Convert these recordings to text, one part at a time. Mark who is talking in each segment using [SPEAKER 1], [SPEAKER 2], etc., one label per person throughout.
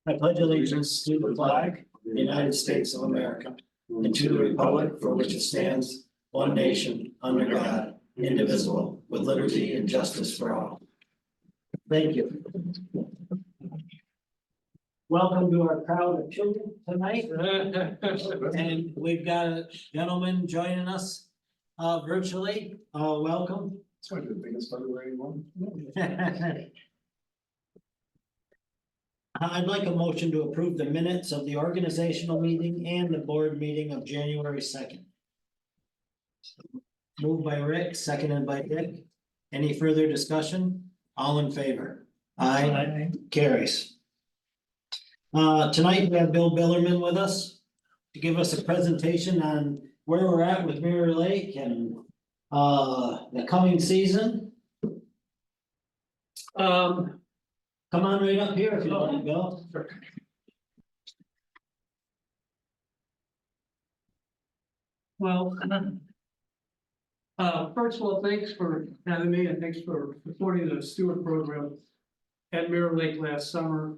[SPEAKER 1] I pledge allegiance to the flag of the United States of America and to the republic for which it stands, one nation, under God, indivisible, with liberty and justice for all. Thank you. Welcome to our crowd of children tonight. And we've got a gentleman joining us virtually. Welcome.
[SPEAKER 2] It's going to be the biggest February one.
[SPEAKER 1] I'd like a motion to approve the minutes of the organizational meeting and the board meeting of January 2nd. Moved by Rick, seconded by Dick. Any further discussion? All in favor? Aye. Carries. Tonight we have Bill Billerman with us to give us a presentation on where we're at with Mirror Lake and the coming season. Come on right up here if you want to go.
[SPEAKER 3] Well, first of all, thanks for having me and thanks for supporting the Stewart program at Mirror Lake last summer.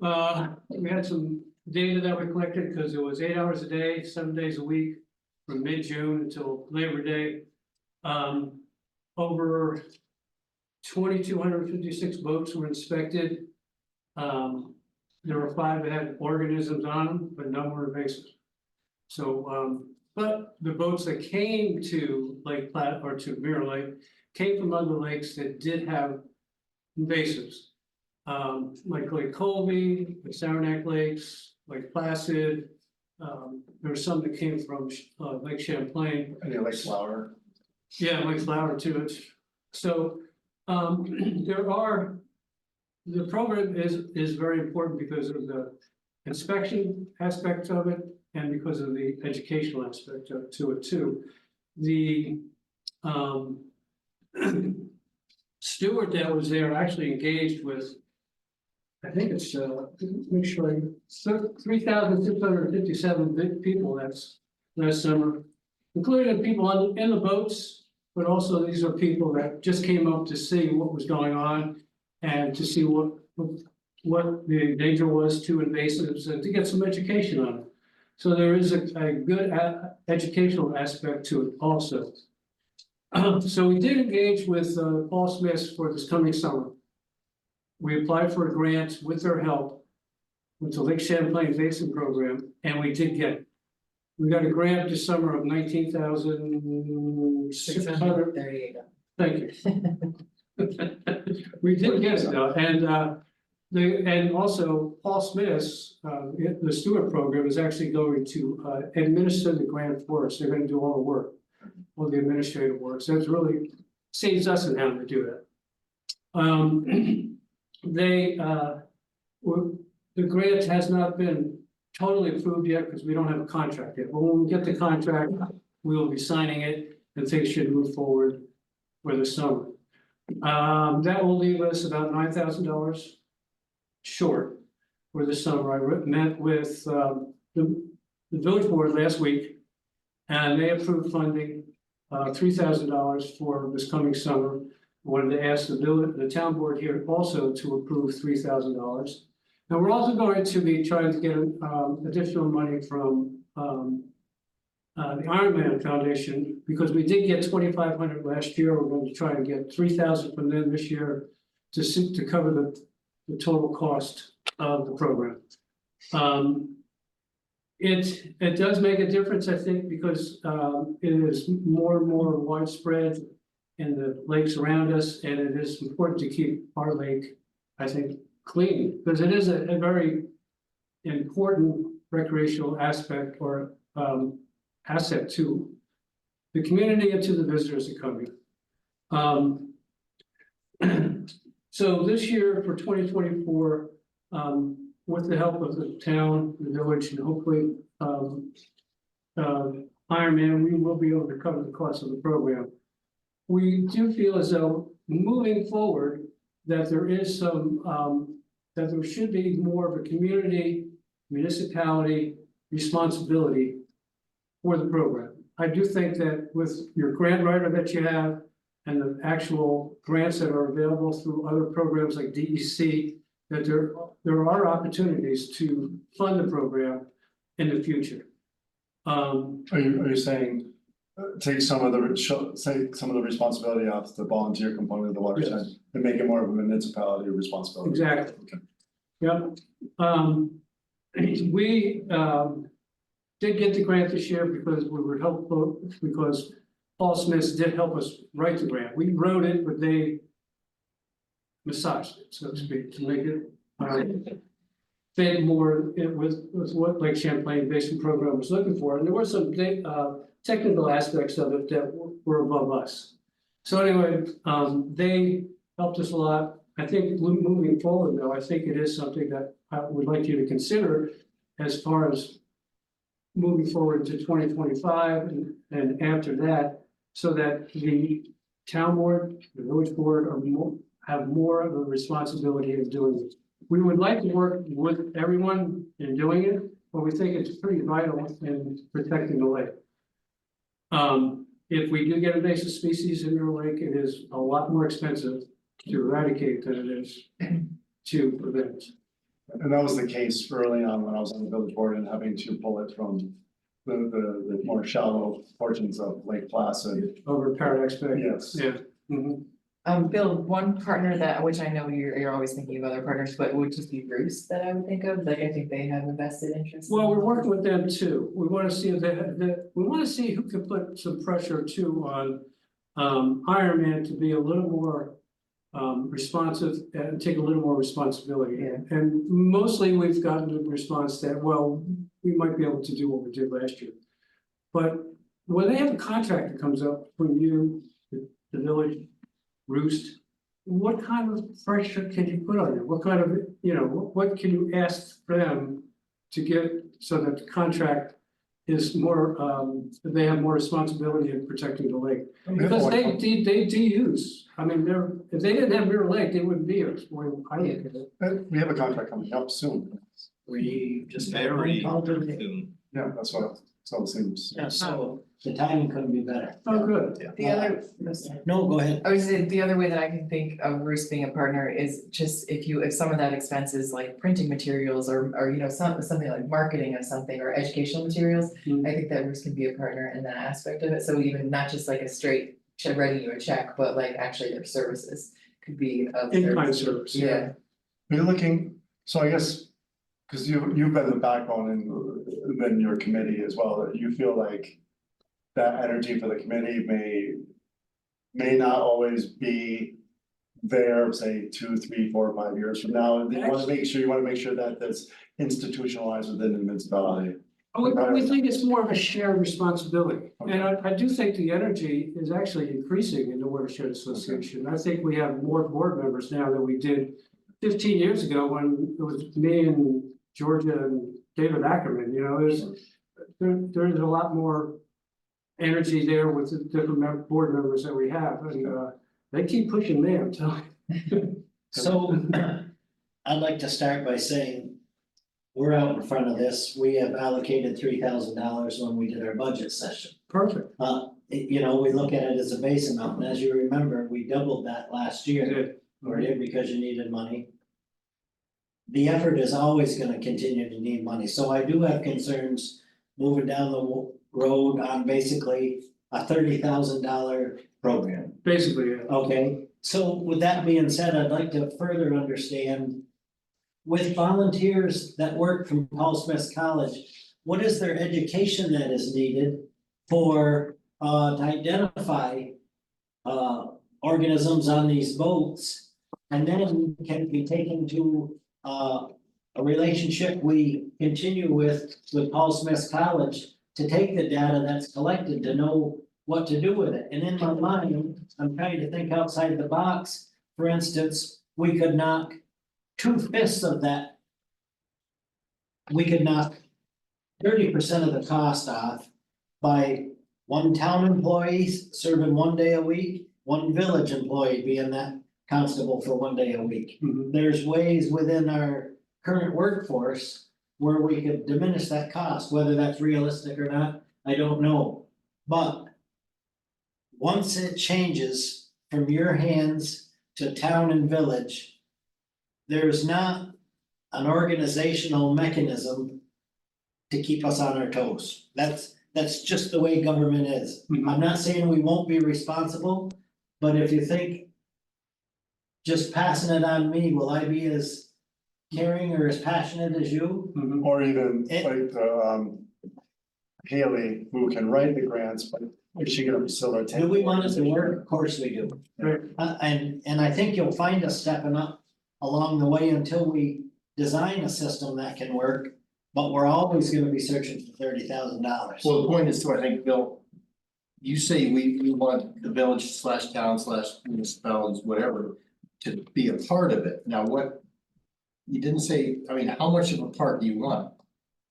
[SPEAKER 3] We had some data that we collected because it was 8 hours a day, 7 days a week from mid-June until Labor Day. Over 2,256 boats were inspected. There were 5 that had organisms on them, but none were invasive. So, but the boats that came to Lake Platte or to Mirror Lake came from other lakes that did have invasives. Like Lake Colby, the Saranac Lakes, Lake Placid. There were some that came from Lake Champlain.
[SPEAKER 2] And they like flower.
[SPEAKER 3] Yeah, Lake Flower too. So the program is very important because of the inspection aspect of it and because of the educational aspect to it too. The steward that was there actually engaged with, I think it's make sure 3,657 people that's last summer, including the people in the boats, but also these are people that just came up to see what was going on and to see what the danger was to invasives and to get some education on it. So there is a good educational aspect to it also. So we did engage with Paul Smith for this coming summer. We applied for a grant with their help with the Lake Champlain Basin Program, and we did get it. We got a grant this summer of $19,638. Thank you. We did get it though, and also Paul Smith's the Stewart program is actually going to administer the grant for us. They're going to do all the work, all the administrative work. So it's really saves us in having to do that. The grant has not been totally approved yet because we don't have a contract yet, but when we get the contract, we will be signing it and things should move forward for the summer. That will leave us about $9,000 short for the summer. I met with the village board last week and they approved funding $3,000 for this coming summer. I wanted to ask the town board here also to approve $3,000. Now, we're also going to be trying to get additional money from the Ironman Foundation because we did get $2,500 last year. We're going to try and get $3,000 from them this year to cover the total cost of the program. It does make a difference, I think, because it is more and more widespread in the lakes around us, and it is important to keep our lake, I think, clean, because it is a very important recreational aspect or asset to the community and to the visitors that come here. So this year for 2024, with the help of the town, the village, and hopefully Ironman, we will be able to cover the cost of the program. We do feel as though moving forward that there is some that there should be more of a community municipality responsibility for the program. I do think that with your grant writer that you have and the actual grants that are available through other programs like DEC that there are opportunities to fund the program in the future.
[SPEAKER 2] Are you saying, take some of the, take some of the responsibility off the volunteer component of the watershed
[SPEAKER 3] Yes.
[SPEAKER 2] and make it more of a municipality responsibility?
[SPEAKER 3] Exactly.
[SPEAKER 2] Okay.
[SPEAKER 3] Yep. We did get the grant this year because we were helpful, because Paul Smith did help us write the grant. We wrote it, but they massaged it, so to speak, to make it fit more with what Lake Champlain Basin Program was looking for. And there were some technical aspects of it that were above us. So anyway, they helped us a lot. I think moving forward, though, I think it is something that I would like you to consider as far as moving forward to 2025 and after that, so that the town board, the village board have more of a responsibility of doing it. We would like to work with everyone in doing it, but we think it's pretty vital in protecting the lake. If we do get invasive species in your lake, it is a lot more expensive to eradicate than it is to prevent.
[SPEAKER 2] And that was the case early on when I was on the village board and having to pull it from the more shallow portions of Lake Placid.
[SPEAKER 3] Over Paradise Bay.
[SPEAKER 2] Yes.
[SPEAKER 3] Yeah. Mhm.
[SPEAKER 4] Bill, one partner that, which I know you're always thinking of other partners, but would just be Bruce that I would think of, like, I think they have a vested interest.
[SPEAKER 3] Well, we're working with them too. We want to see if we want to see who can put some pressure too on Ironman to be a little more responsive and take a little more responsibility.
[SPEAKER 4] Yeah.
[SPEAKER 3] And mostly we've gotten the response that, well, we might be able to do what we did last year. But when they have a contract that comes up between you, the village, Roost, what kind of pressure can you put on them? What kind of, what can you ask them to get so that the contract is more, they have more responsibility in protecting the lake? Because they deuse, I mean, if they didn't have Mirror Lake, they wouldn't be here, is the way I look at it.
[SPEAKER 2] We have a contract coming up soon.
[SPEAKER 1] We just.
[SPEAKER 5] Very
[SPEAKER 2] Yeah, that's what it seems.
[SPEAKER 1] Yeah, so the timing couldn't be better.
[SPEAKER 3] Oh, good.
[SPEAKER 4] The other,
[SPEAKER 1] No, go ahead.
[SPEAKER 4] I would say the other way that I can think of Bruce being a partner is just if some of that expense is like printing materials or something like marketing of something or educational materials.
[SPEAKER 3] Mhm.
[SPEAKER 4] I think that Bruce can be a partner in that aspect of it, so even not just like a straight writing you a check, but like actually their services could be of.
[SPEAKER 3] In-kind service,
[SPEAKER 4] Yeah,
[SPEAKER 2] You're looking, so I guess, because you've been the backbone and been your committee as well, that you feel like that energy for the committee may not always be there, say, 2, 3, 4, 5 years from now. And you want to make sure that that's institutionalized within the municipality.
[SPEAKER 3] We think it's more of a shared responsibility, and I do think the energy is actually increasing in the Watershed Association. I think we have more board members now than we did 15 years ago when it was me and Georgia and David Ackerman, there's a lot more energy there with the different board members that we have, and they keep pushing me, I'm telling you.
[SPEAKER 1] So I'd like to start by saying, we're out in front of this. We have allocated $3,000 when we did our budget session.
[SPEAKER 3] Perfect.
[SPEAKER 1] We look at it as a base amount, and as you remember, we doubled that last year. Or did because you needed money. The effort is always gonna continue to need money, so I do have concerns moving down the road on basically a $30,000 program.
[SPEAKER 3] Basically, yeah.
[SPEAKER 1] Okay, so with that being said, I'd like to further understand. With volunteers that work from Paul Smith College, what is their education that is needed to identify organisms on these boats? And then can be taken to a relationship we continue with Paul Smith College to take the data that's collected to know what to do with it. And in my mind, I'm trying to think outside the box. For instance, we could knock 2/5 of that. We could knock 30% of the cost off by one town employee serving 1 day a week, one village employee being that constable for 1 day a week.
[SPEAKER 3] Mhm.
[SPEAKER 1] There's ways within our current workforce where we could diminish that cost, whether that's realistic or not, I don't know. But once it changes from your hands to town and village, there's not an organizational mechanism to keep us on our toes. That's just the way government is.
[SPEAKER 3] Mhm.
[SPEAKER 1] I'm not saying we won't be responsible, but if you think just passing it on me, will I be as caring or as passionate as you?
[SPEAKER 3] Mhm.
[SPEAKER 2] Or even
[SPEAKER 1] It-
[SPEAKER 2] like the Haley, who can write the grants, but is she gonna facilitate?
[SPEAKER 1] Do we want it to work? Of course we do.
[SPEAKER 3] Right.
[SPEAKER 1] And I think you'll find us stepping up along the way until we design a system that can work. But we're always gonna be searching for $30,000.
[SPEAKER 5] Well, the point is too, I think, Bill. You say we want the village slash town slash municipalities, whatever, to be a part of it. Now, what? You didn't say, I mean, how much of a part do you want?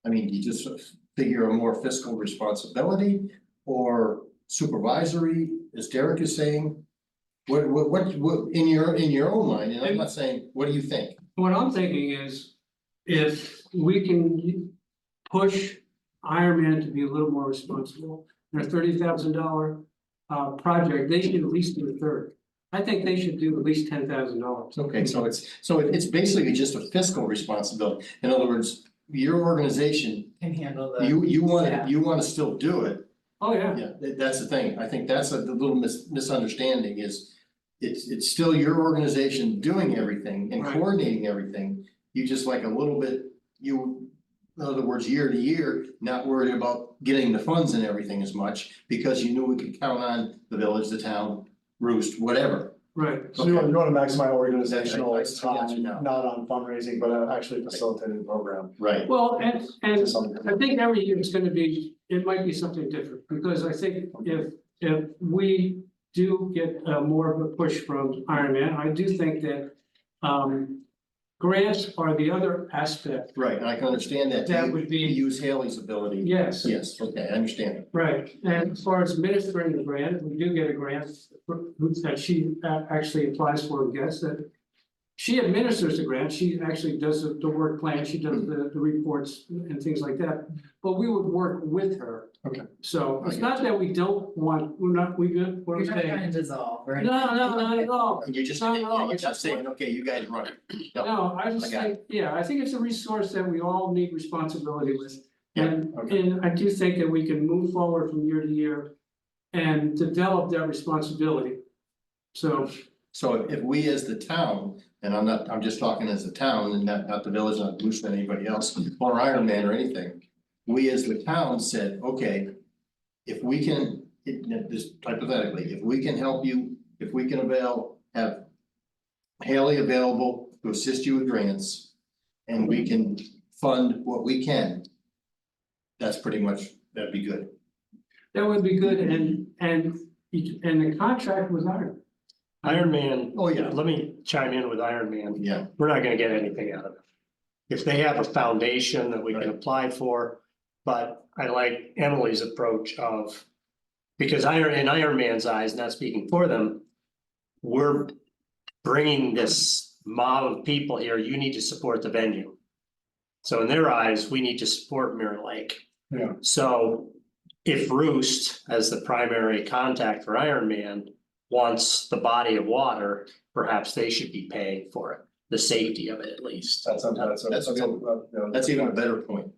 [SPEAKER 5] I mean, you just figure a more fiscal responsibility or supervisory, as Derek is saying? What, in your own mind, and I'm not saying, what do you think?
[SPEAKER 3] What I'm thinking is, if we can push Ironman to be a little more responsible, their $30,000 project, they should at least do a third. I think they should do at least $10,000.
[SPEAKER 5] Okay, so it's basically just a fiscal responsibility. In other words, your organization,
[SPEAKER 4] Can handle the.
[SPEAKER 5] you
[SPEAKER 4] Yeah.
[SPEAKER 5] wanna still do it.
[SPEAKER 3] Oh, yeah,
[SPEAKER 5] Yeah, that's the thing. I think that's the little misunderstanding is. It's still your organization doing everything and
[SPEAKER 3] Right.
[SPEAKER 5] coordinating everything. You just like a little bit, in other words, year to year, not worried about getting the funds and everything as much. Because you knew we could count on the village, the town, Roost, whatever.
[SPEAKER 3] right.
[SPEAKER 2] So you want to maximize organizational
[SPEAKER 5] I got you
[SPEAKER 2] time,
[SPEAKER 5] now.
[SPEAKER 2] not on fundraising, but actually facilitating the program.
[SPEAKER 5] Right.
[SPEAKER 3] Well, and
[SPEAKER 2] to some degree.
[SPEAKER 3] I think every year it's gonna be, it might be something different, because I think if we do get more of a push from Ironman, I do think that grants are the other aspect.
[SPEAKER 5] Right, and I can understand that.
[SPEAKER 3] That
[SPEAKER 5] You-
[SPEAKER 3] would be-
[SPEAKER 5] you use Haley's ability.
[SPEAKER 3] Yes.
[SPEAKER 5] Yes, okay, I understand.
[SPEAKER 3] Right, and as far as administering the grant, if we do get a grant that she actually applies for and gets, that she administers the grant, she actually does the work plan, she does the reports and things like that, but we would work with her.
[SPEAKER 2] Okay.
[SPEAKER 3] So it's not that we don't want, we're
[SPEAKER 4] You're
[SPEAKER 3] saying,
[SPEAKER 4] not trying to dissolve, right?
[SPEAKER 3] no, not at all.
[SPEAKER 5] You're just,
[SPEAKER 3] No, no,
[SPEAKER 5] you're
[SPEAKER 3] it's
[SPEAKER 5] just saying, okay, you guys run it.
[SPEAKER 3] No, I just
[SPEAKER 5] I got
[SPEAKER 3] think, yeah, I think it's a resource that we all need responsibility with.
[SPEAKER 5] Yeah,
[SPEAKER 3] And,
[SPEAKER 2] okay.
[SPEAKER 3] and I do think that we can move forward from year to year and develop that responsibility. So,
[SPEAKER 5] So if we as the town, and I'm just talking as the town and not the village, not Blue Star, anybody else, or Ironman or anything. We as the town said, okay, if we can, just hypothetically, if we can help you, if we can have Haley available to assist you with grants. And we can fund what we can. That's pretty much, that'd be good.
[SPEAKER 3] that would be good, and the contract was Iron.
[SPEAKER 6] Iron Man,
[SPEAKER 5] Oh, yeah,
[SPEAKER 6] let me chime in with Iron Man.
[SPEAKER 5] yeah,
[SPEAKER 6] We're not gonna get anything out of it. If they have a foundation that we can
[SPEAKER 5] Right.
[SPEAKER 6] apply for, but I like Emily's approach of. Because in Iron Man's eyes, not speaking for them, we're bringing this mob of people here, you need to support the venue. So in their eyes, we need to support Mirror Lake.
[SPEAKER 2] Yeah.
[SPEAKER 6] So if Roost, as the primary contact for Iron Man, wants the body of water, perhaps they should be paying for it, the safety of it at least.
[SPEAKER 2] That's a
[SPEAKER 5] that's even a better point.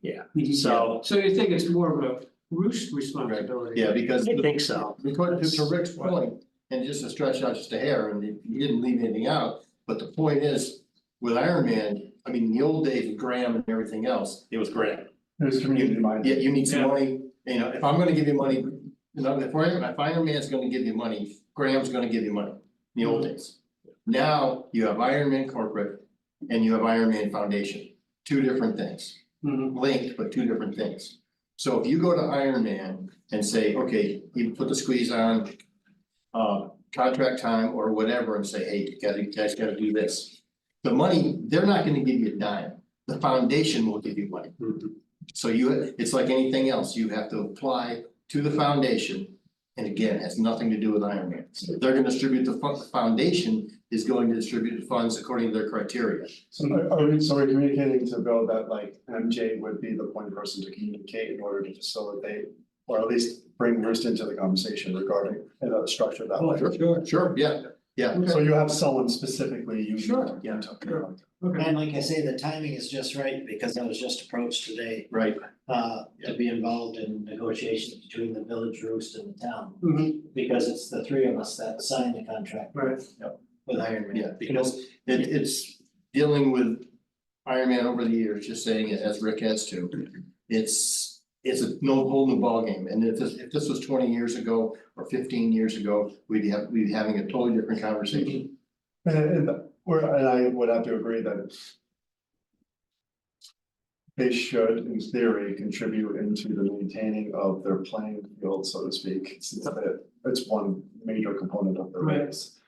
[SPEAKER 6] So
[SPEAKER 3] So you think it's more of a Roost responsibility?
[SPEAKER 5] Yeah, because.
[SPEAKER 6] I think so.
[SPEAKER 5] Because to Rick's point, and just to stretch out just a hair, and you didn't leave anything out, but the point is, with Iron Man, I mean, in the old days, with Graham and everything else, it was great.
[SPEAKER 2] There's community minded.
[SPEAKER 5] Yeah, you need some
[SPEAKER 3] Yeah.
[SPEAKER 5] money, you know, if I'm gonna give you money, you know, if Iron Man's gonna give you money, Graham's gonna give you money, in the old days. Now, you have Iron Man corporate and you have Iron Man Foundation, two different things,
[SPEAKER 3] Mhm.
[SPEAKER 5] linked, but two different things. So if you go to Iron Man and say, okay, you put the squeeze on. Contract time or whatever and say, hey, you guys gotta do this. The money, they're not gonna give you a dime, the foundation will give you money. So it's like anything else, you have to apply to the foundation. And again, it has nothing to do with Iron Man. So they're gonna distribute the foundation is going to distribute the funds according to their criteria.
[SPEAKER 2] So we're communicating to Bill that like MJ would be the point person to communicate in order to facilitate. Or at least bring Roost into the conversation regarding the structure that way.
[SPEAKER 5] Sure, yeah, Yeah,
[SPEAKER 2] So you have someone specifically you.
[SPEAKER 3] Sure.
[SPEAKER 2] Yeah.
[SPEAKER 3] Okay,
[SPEAKER 1] And like I say, the timing is just right because I was just approached today
[SPEAKER 5] right,
[SPEAKER 1] to be involved in negotiations between the Village Roost and the town.
[SPEAKER 3] mhm,
[SPEAKER 1] Because it's the three of us that signed the contract
[SPEAKER 3] right,
[SPEAKER 1] with Iron Man.
[SPEAKER 5] yeah, because it's dealing with Ironman over the years, just saying it as Rick has too. It's a whole new ballgame, and if this was 20 years ago or 15 years ago, we'd be having a totally different conversation.
[SPEAKER 2] And I would have to agree that. They should, in theory, contribute into the maintaining of their playing field, so to speak, since it's one major component of the
[SPEAKER 3] Right.
[SPEAKER 2] race.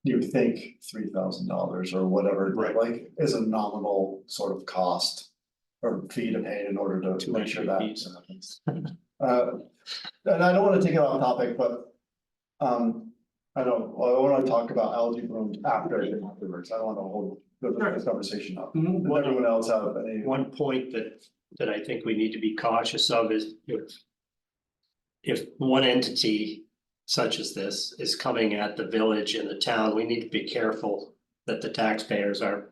[SPEAKER 2] You think $3,000 or whatever,
[SPEAKER 6] Right.
[SPEAKER 2] like, is a nominal sort of cost or fee to pay in order to make sure that happens. And I don't wanna take it off topic, but, I wanna talk about algae blooms afterwards, I don't wanna hold this conversation up.
[SPEAKER 3] mhm,
[SPEAKER 2] Does everyone else have any?
[SPEAKER 6] One point that I think we need to be cautious of is if one entity such as this is coming at the village and the town, we need to be careful that the taxpayers are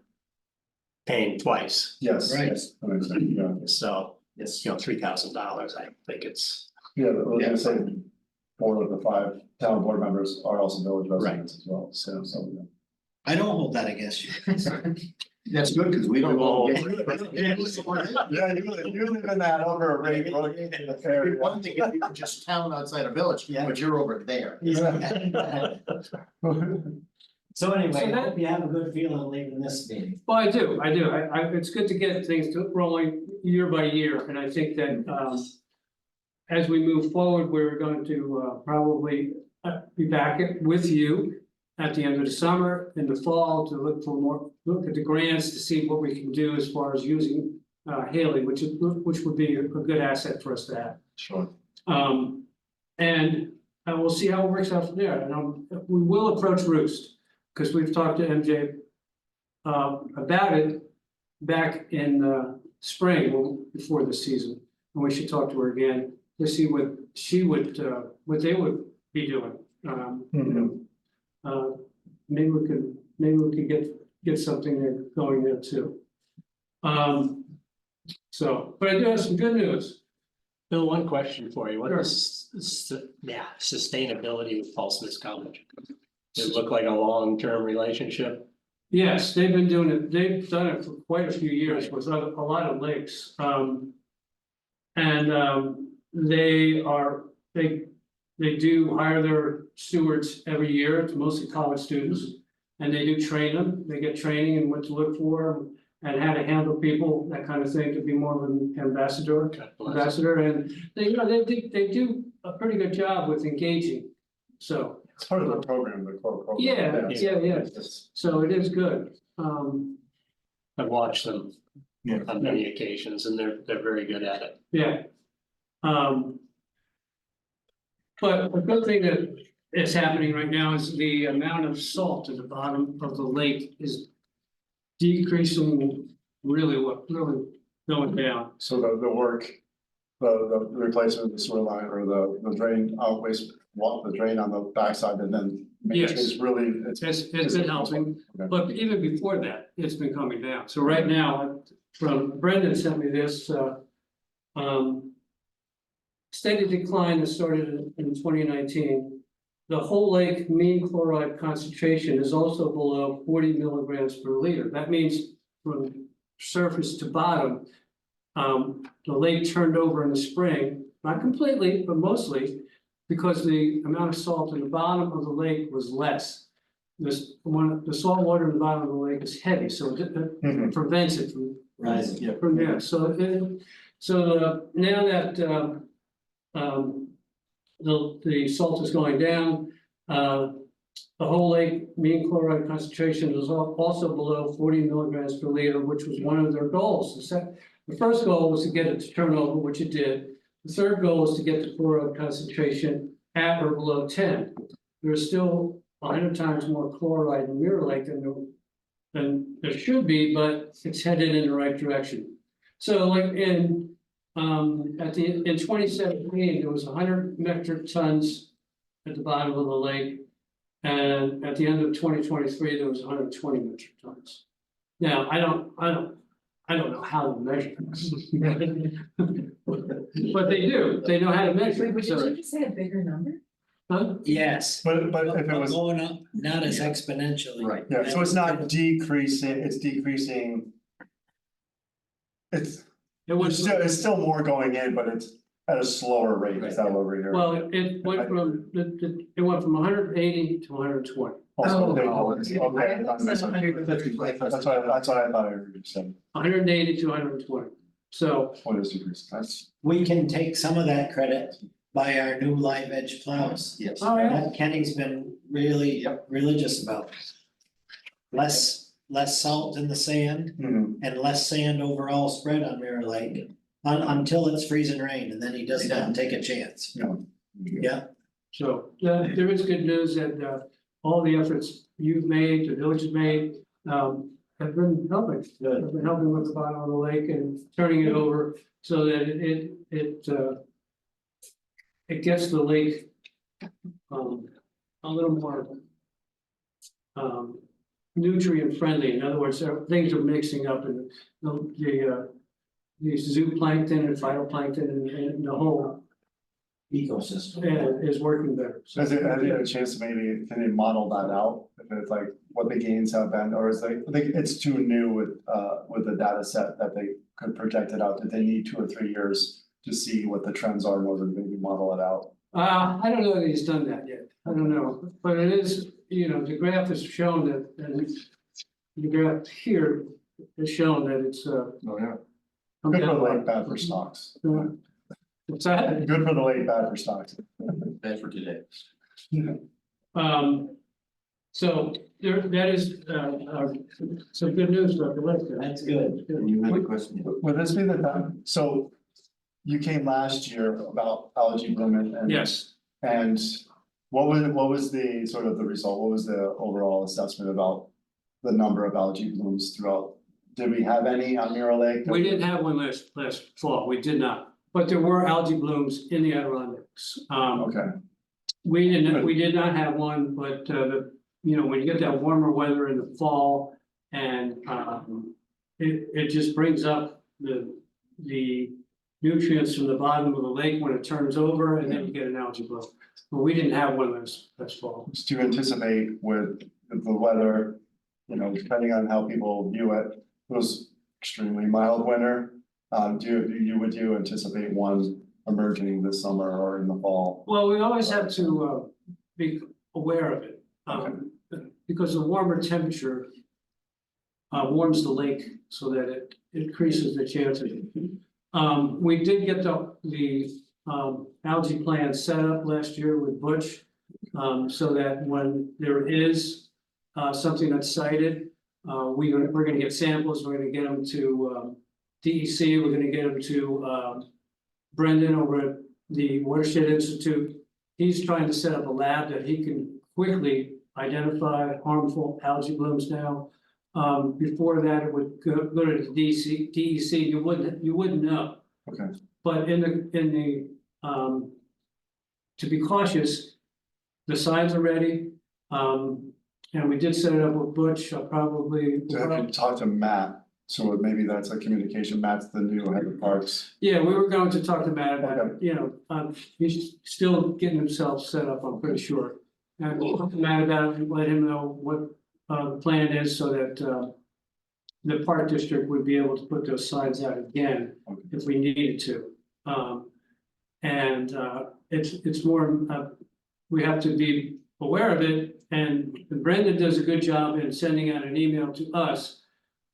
[SPEAKER 6] paying twice.
[SPEAKER 2] Yes.
[SPEAKER 1] Right.
[SPEAKER 2] Yes, that makes sense, yeah.
[SPEAKER 6] So,
[SPEAKER 5] Yes.
[SPEAKER 6] $3,000, I think it's,
[SPEAKER 2] Yeah, I was gonna say, 4 of the 5 town board members are also village residents as well, so some of them.
[SPEAKER 1] I don't hold that against you.
[SPEAKER 5] That's good, because we don't know.
[SPEAKER 2] Yeah, you live in that over rate.
[SPEAKER 5] One thing if you were just town outside a village,
[SPEAKER 1] Yeah.
[SPEAKER 5] but you're over there.
[SPEAKER 1] So anyway,
[SPEAKER 3] So
[SPEAKER 1] I
[SPEAKER 3] that-
[SPEAKER 1] hope you have a good feeling leaving this meeting.
[SPEAKER 3] well, I do, it's good to get things rolling year by year, and I think that, as we move forward, we're going to, probably be back with you at the end of the summer, in the fall, to look at the grants to see what we can do as far as using, Haley, which would be a good asset for us to have.
[SPEAKER 2] Sure.
[SPEAKER 3] And we'll see how it works out from there, and we will approach Roost, because we've talked to MJ about it back in spring, before the season, and we should talk to her again to see what she would, what they would be doing. Maybe we could get something there going there too. So, but I do have some good news.
[SPEAKER 6] Bill, one question for you. What
[SPEAKER 3] Sure.
[SPEAKER 6] is, sustainability with Paulson's College? Does it look like a long-term relationship?
[SPEAKER 3] Yes, they've been doing it, they've done it for quite a few years with a lot of lakes. They do hire their stewards every year, it's mostly college students. And they do train them, they get training and what to look for and how to handle people, that kind of thing, to be more of an ambassador.
[SPEAKER 6] God bless.
[SPEAKER 3] And they do a pretty good job with engaging, so.
[SPEAKER 2] It's part of the program, the core program.
[SPEAKER 3] Yeah. So it is good.
[SPEAKER 6] I've watched them
[SPEAKER 2] Yeah.
[SPEAKER 6] on many occasions and they're very good at it.
[SPEAKER 3] Yeah. But the good thing that is happening right now is the amount of salt at the bottom of the lake is decreasing really going down.
[SPEAKER 2] So the work, the replacement of the sewer line or the drain outways, the drain on the backside and then.
[SPEAKER 3] Yes.
[SPEAKER 2] Is really,
[SPEAKER 3] It's been helping,
[SPEAKER 2] Okay.
[SPEAKER 3] but even before that, it's been coming down. So right now, Brendan sent me this, steady decline that started in 2019. The whole lake mean chloride concentration is also below 40 milligrams per liter. That means from surface to bottom, the lake turned over in the spring, not completely, but mostly, because the amount of salt in the bottom of the lake was less. The salt water in the bottom of the lake is heavy, so it prevents it from
[SPEAKER 1] Rising.
[SPEAKER 3] from there. So now that the salt is going down, the whole lake mean chloride concentration is also below 40 milligrams per liter, which was one of their goals. The first goal was to get it to turn over, which it did. The third goal is to get the chloride concentration at or below 10. There's still 100 times more chloride in Mirror Lake than there should be, but it's headed in the right direction. So like in 2017, there was 100 metric tons at the bottom of the lake. And at the end of 2023, there was 120 metric tons. Now, I don't know how to measure this. But they do, they know how to measure
[SPEAKER 4] Wait,
[SPEAKER 3] it,
[SPEAKER 4] but did
[SPEAKER 3] so,
[SPEAKER 4] you just say a bigger number?
[SPEAKER 3] huh?
[SPEAKER 1] Yes.
[SPEAKER 2] but if it
[SPEAKER 1] But
[SPEAKER 2] was,
[SPEAKER 1] going up, not as exponentially.
[SPEAKER 5] Right.
[SPEAKER 2] yeah, so it's not decreasing, it's decreasing. It's,
[SPEAKER 3] It was,
[SPEAKER 2] it's still more going in, but it's at a slower rate, is that what we're hearing?
[SPEAKER 3] well, it went from, it went from 180 to 120.
[SPEAKER 2] Also, they-
[SPEAKER 4] Oh,
[SPEAKER 2] okay,
[SPEAKER 4] I thought it
[SPEAKER 2] that's
[SPEAKER 4] said 150.
[SPEAKER 2] what I thought I heard you say,
[SPEAKER 3] 180 to 120. So,
[SPEAKER 2] what is decrease, that's,
[SPEAKER 1] We can take some of that credit by our new live edge plows.
[SPEAKER 5] Yes.
[SPEAKER 3] oh, yeah,
[SPEAKER 1] That Kenny's been really religious about. Less salt in the sand and less sand overall spread on Mirror Lake. Until it's freezing rain, and then he does not take a chance. Yeah,
[SPEAKER 3] so, there is good news that, all the efforts you've made, the village has made, have been helping.
[SPEAKER 1] Good.
[SPEAKER 3] Have been helping with the bottom of the lake and turning it over so that it gets the lake, a little more, nutrient friendly. In other words, things are mixing up and the zooplankton and phytoplankton and the whole
[SPEAKER 1] ecosystem.
[SPEAKER 3] is working better. So-
[SPEAKER 2] has it had a chance to maybe, can you model that out? If it's like what the gains have been, or is they, I think it's too new with the data set that they could project it out, did they need 2 or 3 years to see what the trends are more than maybe model it out?
[SPEAKER 3] I don't know that he's done that yet. I don't know, but it is, the graph has shown that, and the graph here has shown that it's,
[SPEAKER 2] Oh, yeah.
[SPEAKER 3] come
[SPEAKER 2] Good for the
[SPEAKER 3] down.
[SPEAKER 2] lake, bad for stocks.
[SPEAKER 3] What's that?
[SPEAKER 2] Good for the lake, bad for stocks.
[SPEAKER 5] That's for today.
[SPEAKER 3] So that is, some good news about the lake. there.
[SPEAKER 1] That's good.
[SPEAKER 5] And you had a question.
[SPEAKER 2] Would this be the time, so you came last year about algae bloom and.
[SPEAKER 3] Yes,
[SPEAKER 2] And what was the sort of the result? What was the overall assessment about the number of algae blooms throughout? Did we have any on Mirror Lake?
[SPEAKER 3] we didn't have one last fall. We did not, but there were algae blooms in the Adirondacks.
[SPEAKER 2] Okay,
[SPEAKER 3] We did not have one, but when you get that warmer weather in the fall and it just brings up the nutrients from the bottom of the lake when it turns over and then you get an algae bloom. But we didn't have one last fall.
[SPEAKER 2] do you anticipate with the weather, depending on how people view it, it was extremely mild winter. Would you anticipate one emerging this summer or in the fall?
[SPEAKER 3] Well, we always have to be aware of it. Because the warmer temperature warms the lake so that it increases the chances. We did get the algae plan set up last year with Butch. So that when there is something that's cited, we're gonna get samples, we're gonna get them to DEC, we're gonna get them to Brendan over at the Watershed Institute. He's trying to set up a lab that he can quickly identify harmful algae blooms now. Before that, it would go to the DEC, you wouldn't know.
[SPEAKER 2] Okay.
[SPEAKER 3] But in the to be cautious, the signs are ready. And we did set it up with Butch, probably.
[SPEAKER 2] To have you talk to Matt, so maybe that's a communication, Matt's the new head of parks.
[SPEAKER 3] Yeah, we were going to talk to Matt about it, he's still getting himself set up, I'm pretty sure. And we'll talk to Matt about it and let him know what the plan is so that the park district would be able to put those signs out again if we needed to. It's more, we have to be aware of it, and Brendan does a good job in sending out an email to us.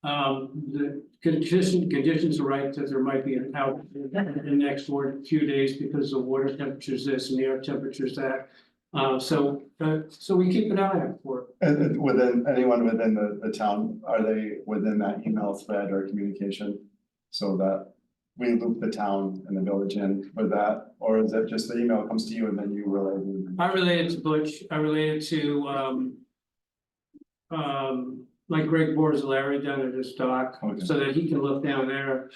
[SPEAKER 3] The conditions are right that there might be an out in the next few days because the water temperature's this and the air temperature's that. So we keep an eye out for it.
[SPEAKER 2] And within, anyone within the town, are they within that email thread or communication? So that we loop the town and the village in with that, or is it just the email comes to you and then you relay?
[SPEAKER 3] I related to Butch, I related to like Greg Borzalari down at his dock,
[SPEAKER 2] Okay.
[SPEAKER 3] so that he can look down there.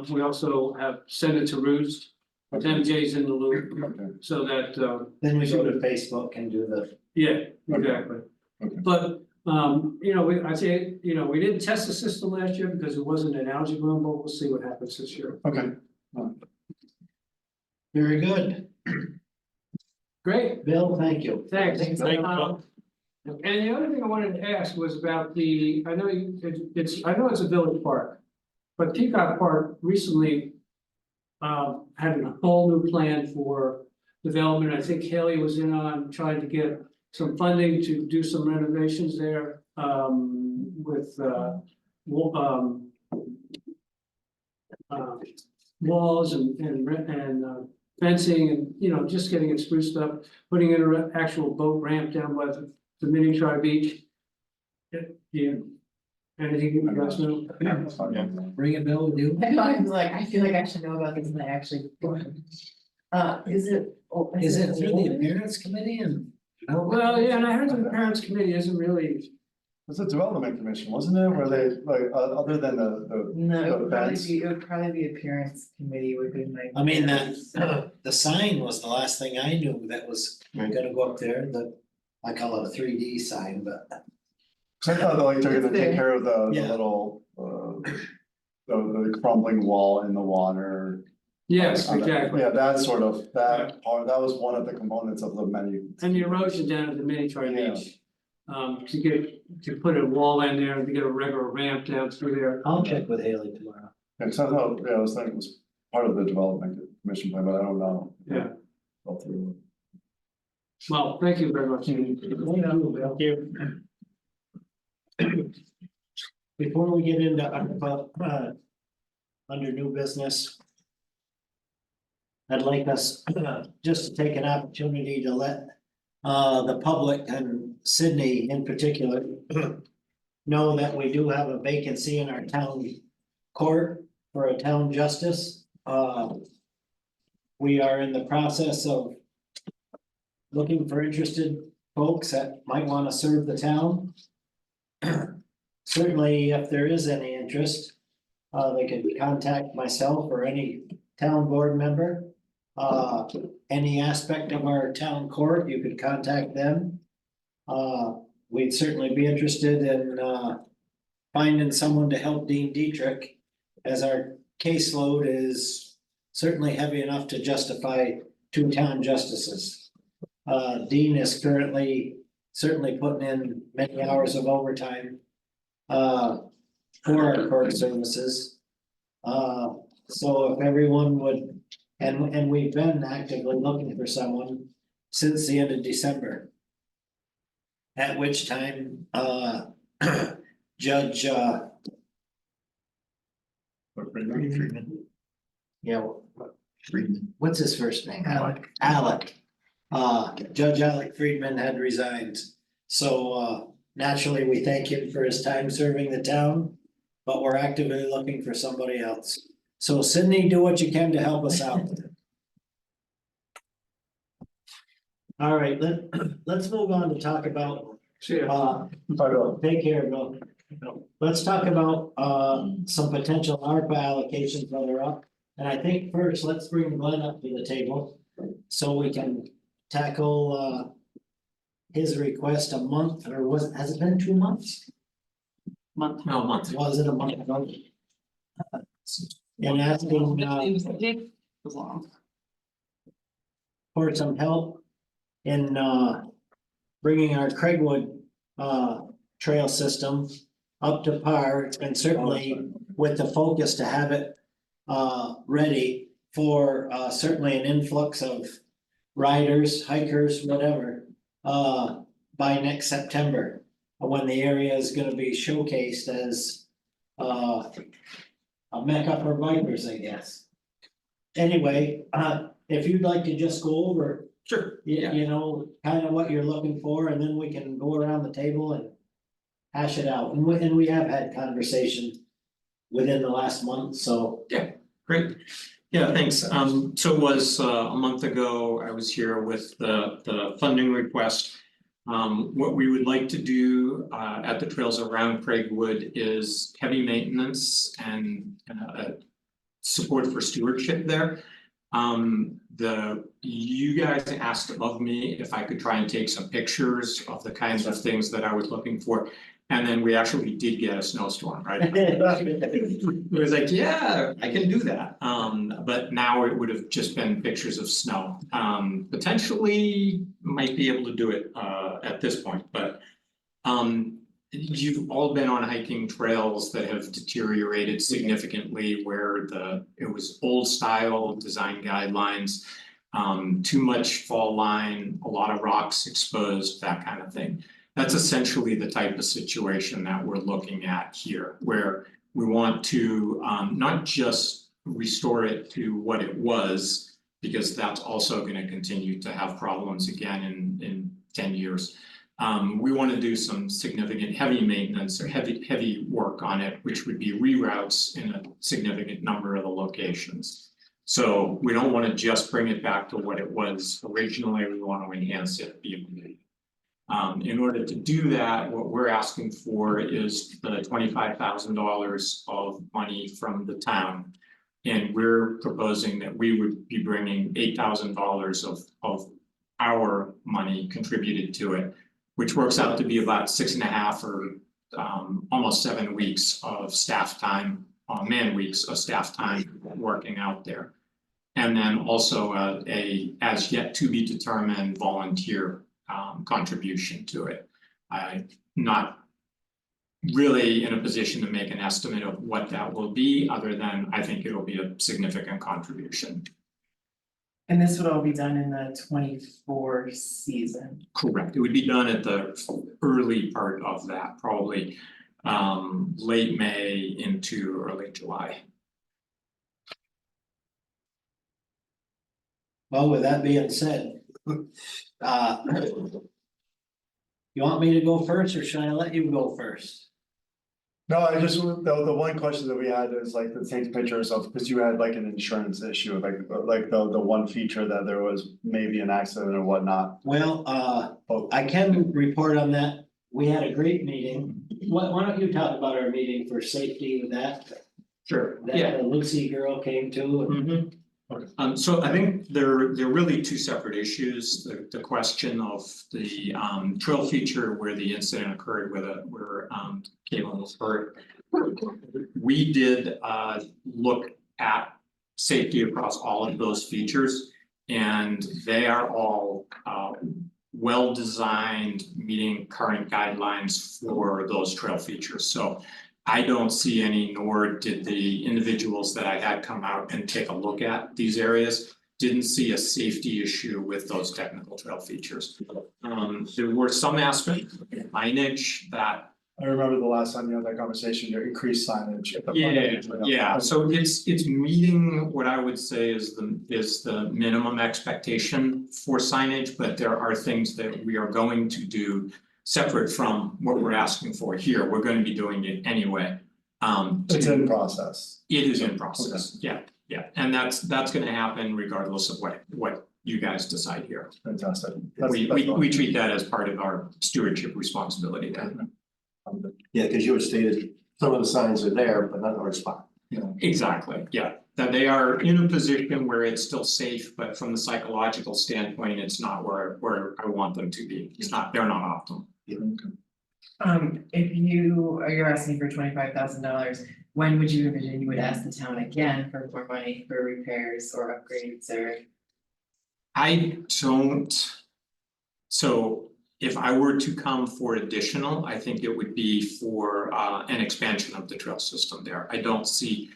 [SPEAKER 3] We also have sent it to Roost, MJ's in the loop,
[SPEAKER 2] Okay.
[SPEAKER 3] so that
[SPEAKER 1] Then we go to Facebook and do the
[SPEAKER 3] yeah, exactly.
[SPEAKER 2] Okay.
[SPEAKER 3] But, I'd say, we didn't test the system last year because it wasn't an algae bloom, but we'll see what happens this year.
[SPEAKER 2] Okay,
[SPEAKER 1] Very good.
[SPEAKER 3] Great,
[SPEAKER 1] Bill, thank you.
[SPEAKER 3] thanks.
[SPEAKER 6] Thanks, Bill.
[SPEAKER 3] And the other thing I wanted to ask was about I know it's a village park. But Peacock Park recently had a whole new plan for development. I think Haley was in on trying to get some funding to do some renovations there with walls and fencing and, just getting it spruced up, putting in an actual boat ramp down by the mini tri beach. Yeah. Anything you guys know?
[SPEAKER 2] that's fine.
[SPEAKER 1] Bring it, Bill, with you.
[SPEAKER 4] I was like, I feel like I should know about this and I actually. Is it?
[SPEAKER 1] Is it through the appearance committee and?
[SPEAKER 3] Well, yeah, and I heard the parents committee isn't really,
[SPEAKER 2] It's a development commission, wasn't it, where they, like, other than the,
[SPEAKER 4] No,
[SPEAKER 2] The fence?
[SPEAKER 4] it would probably be appearance committee would be my.
[SPEAKER 1] I mean, the sign was the last thing I knew that was gonna go up there, I call it a 3D sign, but.
[SPEAKER 2] cause I thought like they're gonna
[SPEAKER 4] It's
[SPEAKER 2] take
[SPEAKER 4] there.
[SPEAKER 2] care of the
[SPEAKER 1] Yeah.
[SPEAKER 2] little, the crumbling wall in the water.
[SPEAKER 3] yes, exactly.
[SPEAKER 2] Yeah, that sort of, that part, that was one of the components of the menu.
[SPEAKER 3] And the erosion down at the mini tri
[SPEAKER 2] Yeah.
[SPEAKER 3] beach. To put a wall in there and to get a regular ramp down through there.
[SPEAKER 1] I'll check with Haley tomorrow.
[SPEAKER 2] Yeah, cause I thought, yeah, I was thinking it was part of the development commission plan, but I don't know.
[SPEAKER 3] Yeah.
[SPEAKER 2] Go through.
[SPEAKER 3] Well, thank you very much.
[SPEAKER 6] Thank you.
[SPEAKER 1] Before we get into under new business. I'd like us just to take an opportunity to let the public and Sydney in particular. Know that we do have a vacancy in our town court for a town justice. We are in the process of. Looking for interested folks that might want to serve the town. Certainly, if there is any interest, they could contact myself or any town board member. Any aspect of our town court, you could contact them. We'd certainly be interested in finding someone to help Dean Dietrich, as our caseload is certainly heavy enough to justify 2 town justices. Dean is currently certainly putting in many hours of overtime for our court services. So if everyone would, and we've been actively looking for someone since the end of December. At which time, Judge Friedman. Yeah, Friedman, what's his first name? Alec. Judge Alec Friedman had resigned, so naturally, we thank him for his time serving the town. But we're actively looking for somebody else. So Sydney, do what you can to help us out. All right, let's move on to talk about,
[SPEAKER 3] See ya.
[SPEAKER 1] take care, Bill. Let's talk about some potential ARPA allocations that are up. And I think first, let's bring Glenn up to the table so we can tackle his request a month, or has it been 2 months?
[SPEAKER 3] Month.
[SPEAKER 1] No, a month. Was it a month ago? And asking
[SPEAKER 4] It was long.
[SPEAKER 1] for some help in bringing our Craigwood trail system up to par, and certainly with the focus to have it ready for certainly an influx of riders, hikers, whatever, by next September, when the area is gonna be showcased as a mecca for bikers, I guess. Anyway, if you'd like to just go over. Sure. You know, kind of what you're looking for, and then we can go around the table and hash it out, and we have had conversation within the last month, so.
[SPEAKER 7] Great. Yeah, thanks. So it was a month ago, I was here with the funding request. What we would like to do at the trails around Craigwood is heavy maintenance and support for stewardship there. You guys asked of me if I could try and take some pictures of the kinds of things that I was looking for. And then we actually did get a snowstorm, right? It was like, yeah, I can do that, but now it would have just been pictures of snow. Potentially might be able to do it at this point, but. You've all been on hiking trails that have deteriorated significantly where it was old style design guidelines. Too much fall line, a lot of rocks exposed, that kind of thing. That's essentially the type of situation that we're looking at here, where we want to not just restore it to what it was, because that's also going to continue to have problems again in 10 years. We want to do some significant heavy maintenance or heavy work on it, which would be reroutes in a significant number of the locations. So we don't want to just bring it back to what it was originally, we want to enhance it beyond. In order to do that, what we're asking for is the $25,000 of money from the town. And we're proposing that we would be bringing $8,000 of our money contributed to it, which works out to be about 6.5 or almost 7 weeks of staff time, man weeks of staff time working out there. And then also a as yet to be determined volunteer contribution to it. I'm not really in a position to make an estimate of what that will be, other than I think it'll be a significant contribution.
[SPEAKER 4] And this would all be done in the 24 season.
[SPEAKER 7] Correct, it would be done at the early part of that, probably late May into early July.
[SPEAKER 1] Well, with that being said, you want me to go first, or should I let you go first?
[SPEAKER 2] No, I just, the one question that we had is like the take pictures of, because you had like an insurance issue, like the one feature that there was maybe an accident or whatnot.
[SPEAKER 1] Well,
[SPEAKER 2] Oh,
[SPEAKER 1] I can report on that. We had a great meeting. Why don't you talk about our meeting for safety with that?
[SPEAKER 7] Sure.
[SPEAKER 1] That the Lucy girl came to and.
[SPEAKER 7] Mhm. So I think they're really two separate issues. The question of the trail feature where the incident occurred where Caitlin was hurt. We did look at safety across all of those features, and they are all well designed, meeting current guidelines for those trail features. So I don't see any, nor did the individuals that I had come out and take a look at these areas, didn't see a safety issue with those technical trail features. There were some aspects of signage that.
[SPEAKER 2] I remember the last time you had that conversation, your increased signage. At the front edge,
[SPEAKER 7] Yeah, so it's meeting what I would say is the minimum expectation for signage, but there are things that we are going to do. Separate from what we're asking for here, we're going to be doing it anyway.
[SPEAKER 2] It's in process.
[SPEAKER 7] It is in process, yeah, and that's gonna happen regardless of what you guys decide here.
[SPEAKER 2] Fantastic.
[SPEAKER 7] We treat that as part of our stewardship responsibility there.
[SPEAKER 5] Yeah, because you had stated some of the signs are there, but not in our spot.
[SPEAKER 7] Exactly, yeah, that they are in a position where it's still safe, but from the psychological standpoint, it's not where I want them to be. They're not optimal.
[SPEAKER 4] If you're asking for $25,000, when would you envision you would ask the town again for more money for repairs or upgrades or?
[SPEAKER 7] I don't. So if I were to come for additional, I think it would be for an expansion of the trail system there. I don't see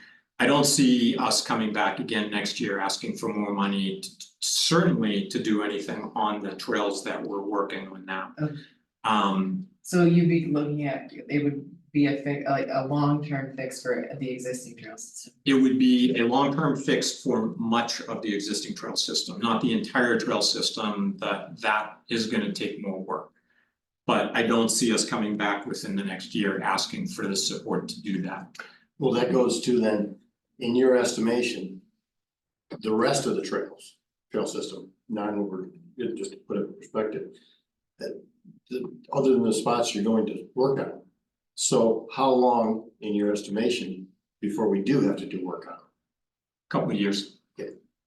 [SPEAKER 7] us coming back again next year asking for more money, certainly to do anything on the trails that we're working on now.
[SPEAKER 4] Okay. So you'd be looking at, it would be a long-term fix for the existing trail system.
[SPEAKER 7] It would be a long-term fix for much of the existing trail system, not the entire trail system, that is gonna take more work. But I don't see us coming back within the next year asking for the support to do that.
[SPEAKER 5] Well, that goes to then, in your estimation, the rest of the trail system, just to put it in perspective. Other than the spots you're going to work on. So how long, in your estimation, before we do have to do work on it?
[SPEAKER 7] Couple of years.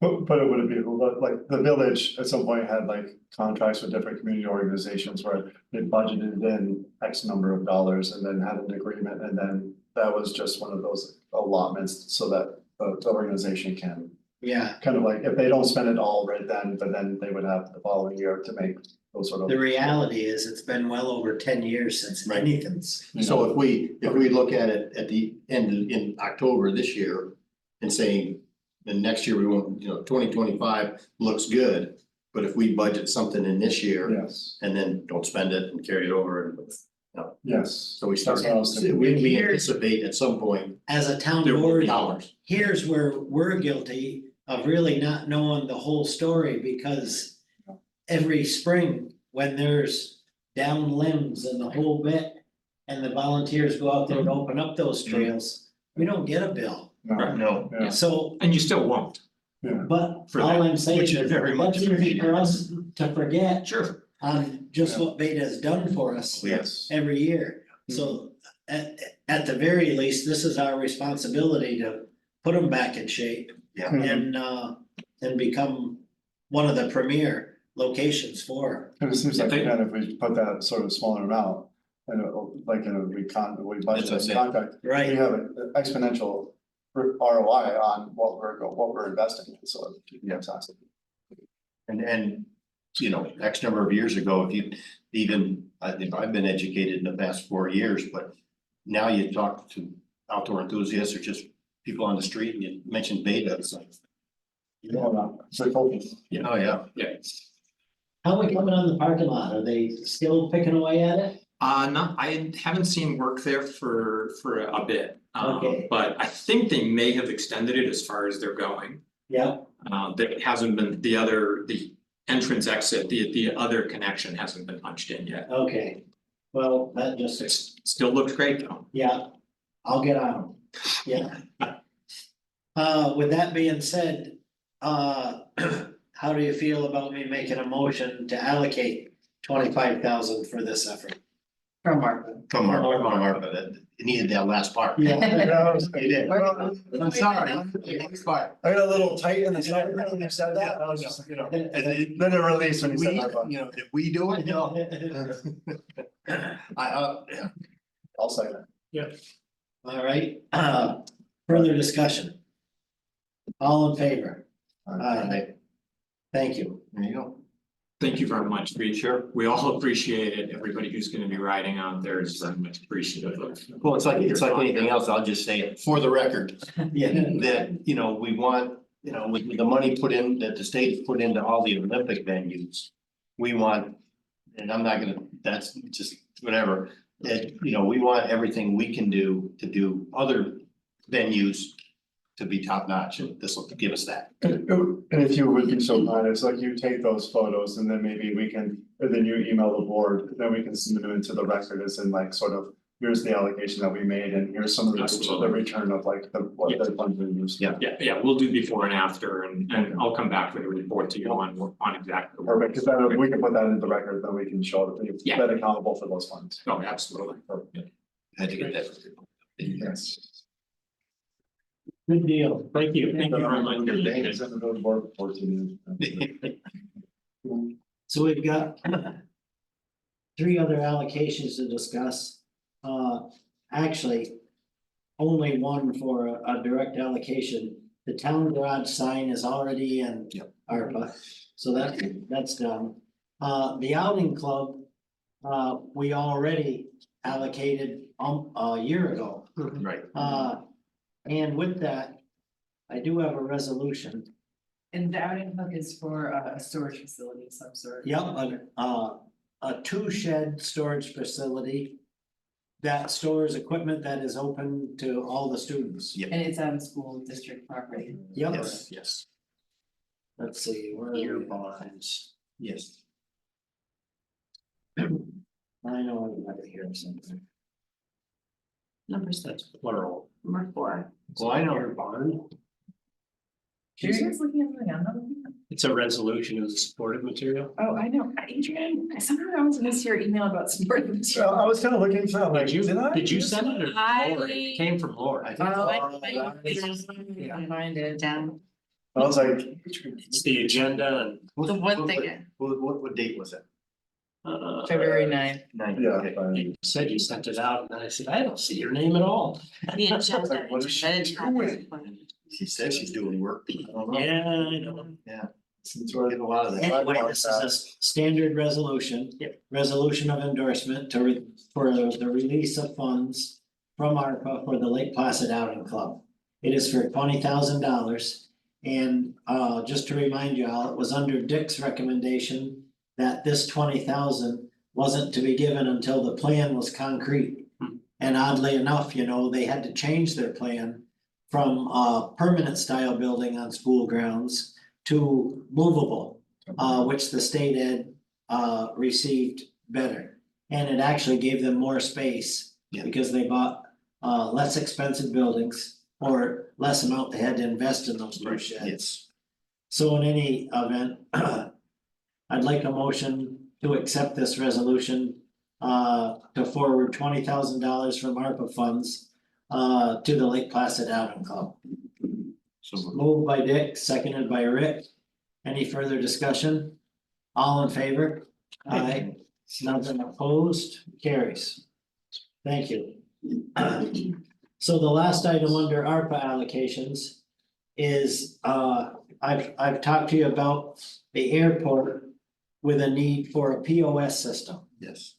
[SPEAKER 2] But it would be, like, the village at some point had like contracts with different community organizations where they budgeted in X number of dollars and then had an agreement, and then that was just one of those allotments so that the organization can
[SPEAKER 1] Yeah,
[SPEAKER 2] kind of like, if they don't spend it all right then, but then they would have the following year to make those sort of.
[SPEAKER 1] the reality is it's been well over 10 years since
[SPEAKER 5] Right.
[SPEAKER 1] anything's.
[SPEAKER 2] you
[SPEAKER 5] So
[SPEAKER 2] know,
[SPEAKER 5] if we look at it at the end in October this year and saying, then next year we want, 2025 looks good. But if we budget something in this year
[SPEAKER 2] Yes,
[SPEAKER 5] and then don't spend it and carry it over, and
[SPEAKER 2] yes.
[SPEAKER 5] so we start,
[SPEAKER 2] That's what I was thinking.
[SPEAKER 5] we anticipate at some point
[SPEAKER 1] As a town
[SPEAKER 5] there will
[SPEAKER 1] board,
[SPEAKER 5] be dollars.
[SPEAKER 1] here's where we're guilty of really not knowing the whole story, because every spring, when there's down limbs and the whole bit, and the volunteers go out there to open up those trails, we don't get a bill.
[SPEAKER 2] No,
[SPEAKER 5] No,
[SPEAKER 2] yeah,
[SPEAKER 1] So,
[SPEAKER 7] And you still won't.
[SPEAKER 2] yeah,
[SPEAKER 1] but
[SPEAKER 7] For
[SPEAKER 1] all
[SPEAKER 7] that,
[SPEAKER 1] I'm saying
[SPEAKER 5] which
[SPEAKER 1] is,
[SPEAKER 5] is very much
[SPEAKER 1] that's easy for us to forget
[SPEAKER 7] Sure.
[SPEAKER 1] on just what Beta's done for us
[SPEAKER 2] yes.
[SPEAKER 1] every year. So at the very least, this is our responsibility to put them back in shape
[SPEAKER 5] yeah,
[SPEAKER 1] and become one of the premier locations for.
[SPEAKER 2] And it seems like,
[SPEAKER 7] They-
[SPEAKER 2] again, if we put that sort of smaller amount, and like, we
[SPEAKER 5] That's
[SPEAKER 2] budget
[SPEAKER 5] what I'm
[SPEAKER 2] a
[SPEAKER 5] saying.
[SPEAKER 2] contract, we
[SPEAKER 1] Right,
[SPEAKER 2] have an exponential ROI on what we're investing in, so.
[SPEAKER 5] Yeah.
[SPEAKER 2] It's awesome.
[SPEAKER 5] and X number of years ago, if you even, I think I've been educated in the past 4 years, but now you talk to outdoor enthusiasts or just people on the street and you mention Beta, it's like,
[SPEAKER 2] Hold on, so focus.
[SPEAKER 5] oh, yeah.
[SPEAKER 7] Yeah.
[SPEAKER 1] how are we coming on the parking lot? Are they still picking away at it?
[SPEAKER 7] I haven't seen work there for a bit.
[SPEAKER 1] Okay.
[SPEAKER 7] But I think they may have extended it as far as they're going.
[SPEAKER 1] Yeah,
[SPEAKER 7] There hasn't been the entrance exit, the other connection hasn't been punched in yet.
[SPEAKER 1] okay. Well, that just,
[SPEAKER 7] It still looks great though.
[SPEAKER 1] yeah, I'll get on 'em. Yeah. With that being said, how do you feel about me making a motion to allocate 25,000 for this effort?
[SPEAKER 4] From ARPA.
[SPEAKER 5] From ARPA, that, it needed that last part.
[SPEAKER 2] Yeah.
[SPEAKER 5] You did. I'm sorry. The next part.
[SPEAKER 2] I got a little tight in the side when you said that, I was just,
[SPEAKER 5] And it-
[SPEAKER 2] then it released when you
[SPEAKER 5] We,
[SPEAKER 2] said that.
[SPEAKER 5] if we do it, yeah.
[SPEAKER 2] I'll say that.
[SPEAKER 1] All right, further discussion. All in favor? Aye. Thank you.
[SPEAKER 5] There you go.
[SPEAKER 7] Thank you very much, we all appreciate it, everybody who's gonna be riding out there is very much appreciative of.
[SPEAKER 5] Well, it's like anything else, I'll just say it for the record,
[SPEAKER 1] Yeah,
[SPEAKER 5] that, we want, with the money put in, that the state's put into all the Olympic venues. We want, and I'm not gonna, that's just whatever, that, we want everything we can do to do other venues to be top notch, and this will give us that.
[SPEAKER 2] And if you would be so kind, it's like you take those photos and then maybe we can, and then you email the board, then we can submit them into the record as in like sort of. Here's the allocation that we made and here's some of the
[SPEAKER 7] Absolutely.
[SPEAKER 2] return of like what the funds we used.
[SPEAKER 5] Yeah.
[SPEAKER 7] Yeah, we'll do before and after and I'll come back with a report to you on exactly.
[SPEAKER 2] Perfect, because then if we can put that in the record, then we can show that you're
[SPEAKER 7] Yeah.
[SPEAKER 2] that accountable for those funds.
[SPEAKER 7] Oh, absolutely.
[SPEAKER 5] Had to get that.
[SPEAKER 2] Yes.
[SPEAKER 1] good deal.
[SPEAKER 7] Thank you very much.
[SPEAKER 2] It's in the board for 14 years.
[SPEAKER 1] So we've got 3 other allocations to discuss. Actually, only one for a direct allocation. The town garage sign is already in
[SPEAKER 5] Yep.
[SPEAKER 1] ARPA, so that's done. The outing club, we already allocated a year ago.
[SPEAKER 5] Right.
[SPEAKER 1] And with that, I do have a resolution.
[SPEAKER 4] And the outing hook is for a storage facility of some sort.
[SPEAKER 1] Yep, a 2-shed storage facility that stores equipment that is open to all the students.
[SPEAKER 5] Yep.
[SPEAKER 4] And it's on school district property.
[SPEAKER 1] Yep,
[SPEAKER 5] Yes.
[SPEAKER 1] let's see, where are your bonds?
[SPEAKER 5] Yes.
[SPEAKER 1] I know I have it here something.
[SPEAKER 4] Number 6,
[SPEAKER 7] Plural.
[SPEAKER 4] number 4.
[SPEAKER 5] Well, I know.
[SPEAKER 7] Your bond.
[SPEAKER 4] Are you guys looking at something I'm not looking at?
[SPEAKER 6] It's a resolution of supportive material.
[SPEAKER 4] Oh, I know, Adrian, somehow I was miss your email about supporting
[SPEAKER 2] So I
[SPEAKER 4] material.
[SPEAKER 2] was kind of looking for, I'm like,
[SPEAKER 6] Did you send it or
[SPEAKER 4] I-
[SPEAKER 6] Lori? It came from Lori.
[SPEAKER 4] Oh, I find it down.
[SPEAKER 2] I was like.
[SPEAKER 6] It's the agenda
[SPEAKER 4] The one thing,
[SPEAKER 5] What date was it?
[SPEAKER 6] and.
[SPEAKER 4] February 9th.
[SPEAKER 5] Nine.
[SPEAKER 2] Yeah.
[SPEAKER 5] Okay.
[SPEAKER 2] fine.
[SPEAKER 6] You said you sent it out, and then I said, I don't see your name at all.
[SPEAKER 8] The agenda.
[SPEAKER 2] Like, what is she doing?
[SPEAKER 5] She says she's doing work. I don't know.
[SPEAKER 6] Yeah, I know.
[SPEAKER 2] Since we're
[SPEAKER 5] Getting a lot of that.
[SPEAKER 1] Anyway, this is a standard resolution.
[SPEAKER 6] Yep.
[SPEAKER 1] Resolution of endorsement for the release of funds from ARPA for the Lake Placid Outing Club. It is for $20,000. And just to remind you all, it was under Dick's recommendation that this 20,000 wasn't to be given until the plan was concrete. And oddly enough, you know, they had to change their plan from a permanent style building on school grounds to movable, which the state had received better. And it actually gave them more space.
[SPEAKER 5] Yeah.
[SPEAKER 1] Because they bought less expensive buildings or less amount they had to invest in those new sheds.
[SPEAKER 5] Yes.
[SPEAKER 1] So in any event, I'd like a motion to accept this resolution to forward $20,000 from ARPA funds to the Lake Placid Outing Club.
[SPEAKER 5] So
[SPEAKER 1] Moved by Dick, seconded by Rick. Any further discussion? All in favor? Aye. Nothing opposed, carries. Thank you. So the last item under ARPA allocations is, I've talked to you about the airport with a need for a POS system.
[SPEAKER 5] yes.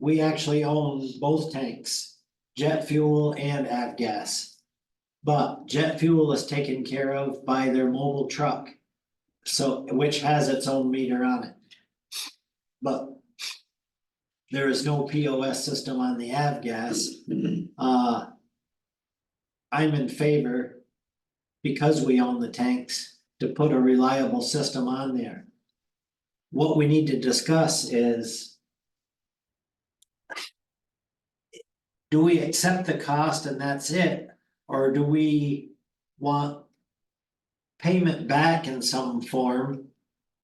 [SPEAKER 1] We actually own both tanks, jet fuel and avgas. But jet fuel is taken care of by their mobile truck. So, which has its own meter on it. But there is no POS system on the avgas. I'm in favor, because we own the tanks, to put a reliable system on there. What we need to discuss is, do we accept the cost and that's it? Or do we want payment back in some form